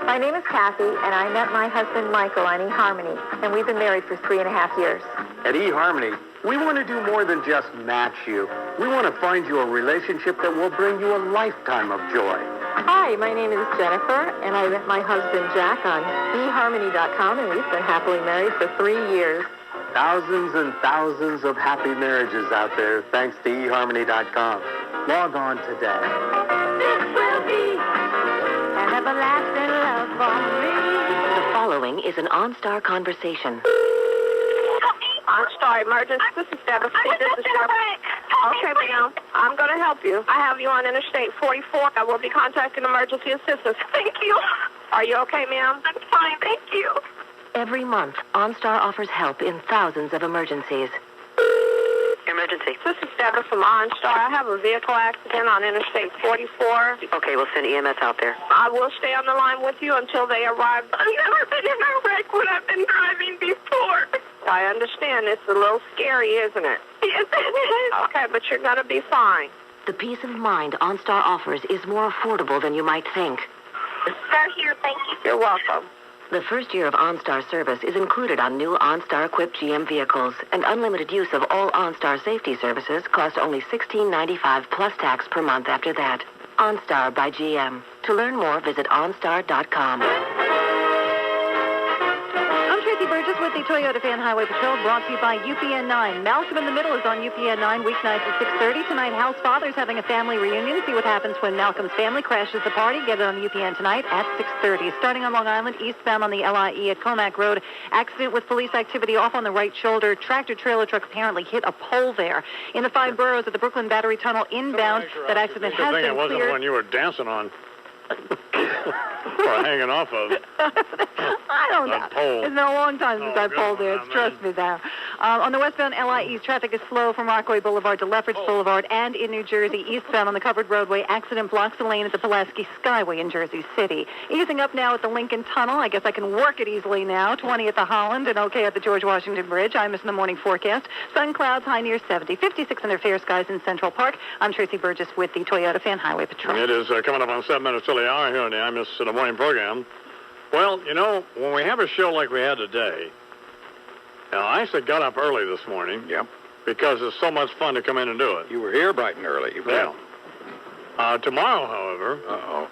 My name is Kathy, and I met my husband Michael on eHarmony, and we've been married for 3.5 years. At eHarmony, we want to do more than just match you. We want to find you a relationship that will bring you a lifetime of joy. Hi, my name is Jennifer, and I met my husband Jack on eHarmony.com, and we've been happily married for 3 years. Thousands and thousands of happy marriages out there thanks to eHarmony.com. Log on today. This will be an everlasting love for me. The following is an OnStar conversation. OnStar Emergency. This is Deborah. This is Okay, ma'am. I'm going to help you. I have you on Interstate 44. I will be contacting emergency assistance. Thank you. Are you okay, ma'am? I'm fine. Thank you. Every month, OnStar offers help in thousands of emergencies. Emergency. This is Deborah from OnStar. I have a vehicle accident on Interstate 44. Okay, we'll send EMS out there. I will stay on the line with you until they arrive. I've never been in a wreck when I've been driving before. I understand. It's a little scary, isn't it? Yes, it is. Okay, but you're going to be fine. The peace of mind OnStar offers is more affordable than you might think. Sir, here, thank you. You're welcome. The first year of OnStar service is included on new OnStar-equipped GM vehicles, and unlimited use of all OnStar safety services cost only $16.95 plus tax per month after that. OnStar by GM. To learn more, visit OnStar.com. Burgess with the Toyota Fan Highway Patrol, brought to you by UPN 9. Malcolm in the Middle is on UPN 9 weeknights at 6:30. Tonight, House Father's having a family reunion. See what happens when Malcolm's family crashes the party. Get it on UPN tonight at 6:30. Starting on Long Island, eastbound on the LIE at Comac Road. Accident with police activity off on the right shoulder. Tractor-trailer truck apparently hit a pole there. In the 5 boroughs at the Brooklyn Battery Tunnel inbound, that accident has been it wasn't cleared. one you were dancing on. Or hanging off of. I don't know. Pole. It's been a long time since I pulled there. Trust me now. On the westbound LIEs, traffic is slow from Rockaway Boulevard to Lefferts Boulevard, and in New Jersey, eastbound on the covered roadway, accident blocks the lane at the Pulaski Skyway in Jersey City. Easing up now at the Lincoln Tunnel. I guess I can work it easily now. 20 at the Holland and okay at the George Washington Bridge. Imus in the morning forecast. Sun clouds high near 70. 56 under fair skies in Central Park. I'm Tracy Burgess with the Toyota Fan Highway Patrol. It is coming up on 7 minutes till the hour here on the Imus in the morning program. Well, you know, when we have a show like we had today, I actually got up early this morning. Yep. Because it's so much fun to come in and do it. You were here bright and early. Yeah. Tomorrow, however,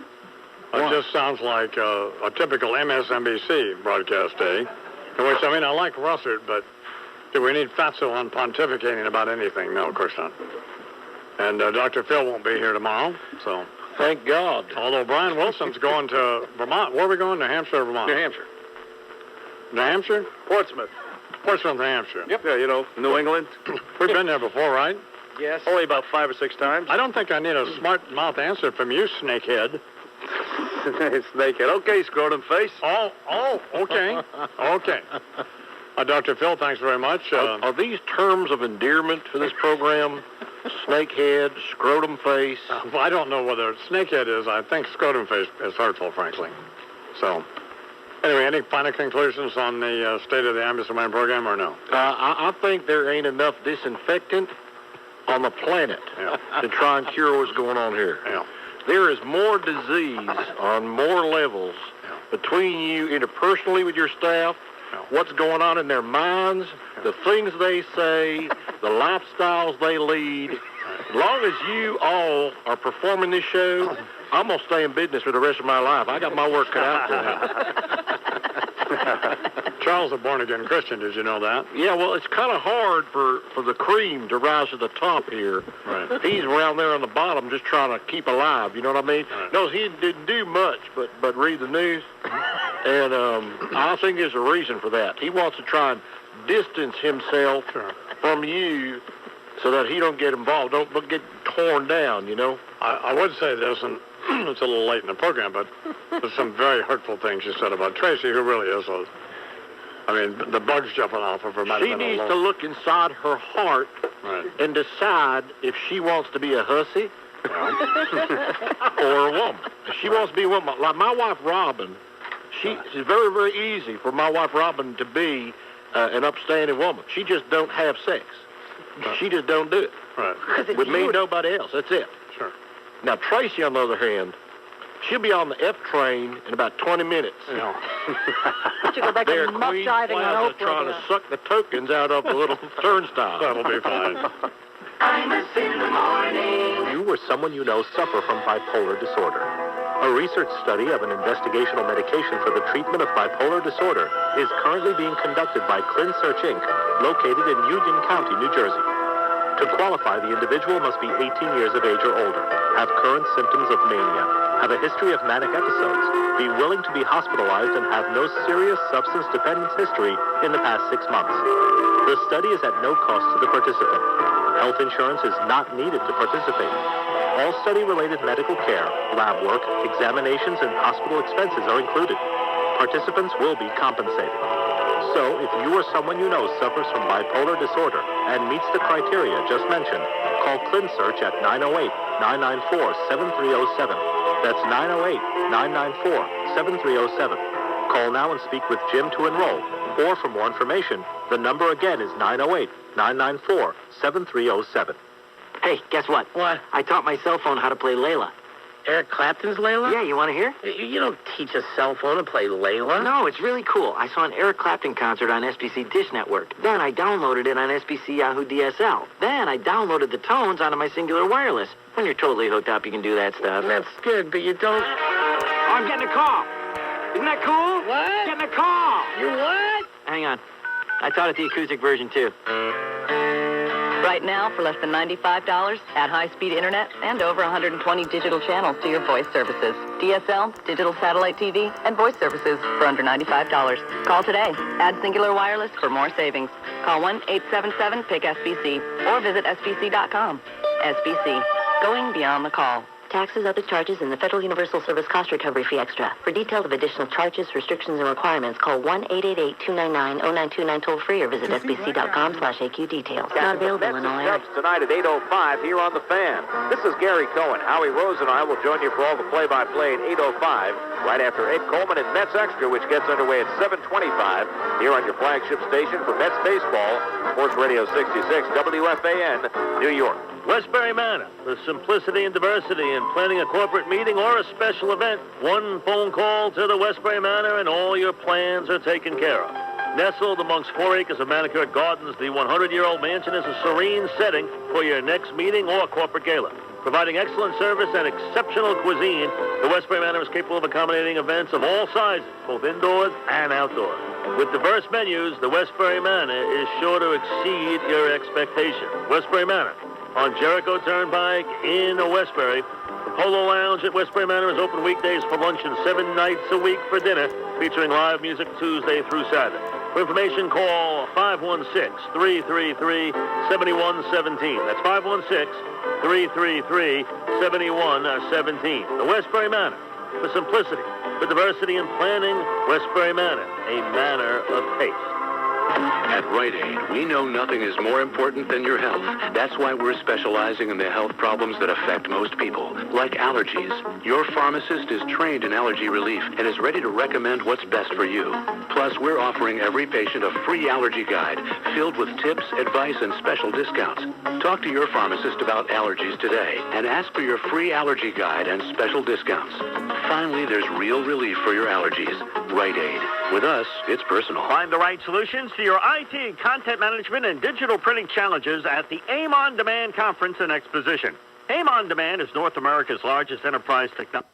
it just sounds like a typical MSNBC broadcast day, in which, I like Russert, but do we need Fatso on pontificating about anything? No, of course not. And Dr. Phil won't be here tomorrow, so... Thank God. Although Brian Wilson's going to Vermont. Where are we going? New Hampshire or Vermont? New Hampshire. New Hampshire? Portsmouth. Portsmouth, New Hampshire. Yep. Yeah, New England. We've been there before, right? Yes. Only about 5 or 6 times. I don't think I need a smart mouth answer from you, snakehead. Snakehead. Okay, scrotum face. Oh, okay. Okay. Dr. Phil, thanks very much. Are these terms of endearment for this program? Snakehead, scrotum face. I don't know whether snakehead is. I think scrotum face is hurtful, frankly. So, anyway, any final conclusions on the state of the Imus in the morning program or no? I think there ain't enough disinfectant on the planet to try and cure what's going on here. Yeah. There is more disease on more levels between you interpersonally with your staff, what's going on in their minds, the things they say, the lifestyles they lead. As long as you all are performing this show, I'm going to stay in business for the rest of my life. I got my work cut out for me. Charles, a born-again Christian, did you know that? Yeah, well, it's kind of hard for the cream to rise to the top here. Right. He's around there on the bottom just trying to keep alive, you know what I mean? Right. No, he didn't do much but read the news. And I think there's a reason for that. He wants to try and distance himself from you so that he don't get involved, don't get torn down, you know? I would say this, and it's a little late in the program, but there's some very hurtful things you said about Tracy, who really is the bugs jumping off of her. She needs to look inside her heart and decide if she wants to be a hussy or a woman. If she wants to be a woman, like my wife Robin, it's very, very easy for my wife Robin to be an upstanding woman. She just don't have sex. She just don't do it. Right. With me, nobody else. That's it. Sure. Now, Tracy, on the other hand, she'll be on the F train in about 20 minutes. Yeah. Should go back They're to muck Queen diving on Plaza Oprah. trying to suck the tokens out of the little turnstile. That'll be fine. Imus in the morning. You or someone you know suffer from bipolar disorder. A research study of an investigational medication for the treatment of bipolar disorder is currently being conducted by ClinSearch Inc., located in Union County, New Jersey. To qualify, the individual must be 18 years of age or older, have current symptoms of mania, have a history of manic episodes, be willing to be hospitalized, and have no serious substance dependence history in the past 6 months. The study is at no cost to the participant. Health insurance is not needed to participate. All study-related medical care, lab work, examinations, and hospital expenses are included. Participants will be compensated. So, if you or someone you know suffers from bipolar disorder and meets the criteria just mentioned, call ClinSearch at 908-994-7307. That's 908-994-7307. Call now and speak with Jim to enroll. Or for more information, the number again is 908-994-7307. Hey, guess what? What? I taught my cell phone how to play Layla. Eric Clapton's Layla? Yeah, you want to hear? You don't teach a cell phone to play Layla. No, it's really cool. I saw an Eric Clapton concert on SBC Dish Network. Then I downloaded it on SBC Yahoo DSL. Then I downloaded the tones onto my Singular Wireless. When you're totally hooked up, you can do that stuff. That's good, but you don't... Oh, I'm getting a call. Isn't that cool? What? Getting a call. You what? Hang on. I taught it the acoustic version, too. Right now, for less than $95, add high-speed internet and over 120 digital channels to your voice services. DSL, digital satellite TV, and voice services for under $95. Call today. Add Singular Wireless for more savings. Call 1-877-PIC-SBC or visit sbc.com. SBC, going beyond the call. Taxes, other charges, and the Federal Universal Service Cost Recovery Fee Extra. For details of additional charges, restrictions, and requirements, call 1-888-299-0929 toll-free or visit sbc.com/AQ details. Not available in all areas. Tonight at 8:05 here on The Fan. This is Gary Cohen. Howie Rose and I will join you for all the play-by-play at 8:05, right after Ed Coleman and Mets Extra, which gets underway at 7:25 here on your flagship station for Mets baseball, Sports Radio 66, WFAN, New York. Westbury Manor, the simplicity and diversity in planning a corporate meeting or a special event. One phone call to the Westbury Manor and all your plans are taken care of. Nestled amongst 4 acres of manicured gardens, the 100-year-old mansion is a serene setting for your next meeting or corporate gala. Providing excellent service and exceptional cuisine, the Westbury Manor is capable of accommodating events of all sizes, both indoors and outdoors. With diverse menus, the Westbury Manor is sure to exceed your expectations. Westbury Manor on Jericho Turnpike in Westbury. The Polo Lounge at Westbury Manor is open weekdays for lunch and 7 nights a week for dinner, featuring live music Tuesday through Saturday. For information, call 516-333-7117. That's 516-333-7117. The Westbury Manor. For simplicity, for diversity in planning, Westbury Manor, a manor of taste. At Rite Aid, we know nothing is more important than your health. That's why we're specializing in the health problems that affect most people, like allergies. Your pharmacist is trained in allergy relief and is ready to recommend what's best for you. Plus, we're offering every patient a free allergy guide filled with tips, advice, and special discounts. Talk to your pharmacist about allergies today and ask for your free allergy guide and special discounts. Finally, there's real relief for your allergies. Rite Aid. With us, it's personal. Find the right solutions to your IT, content management, and digital printing challenges at the AIM On Demand Conference and Exposition. AIM On Demand is North America's largest enterprise technology.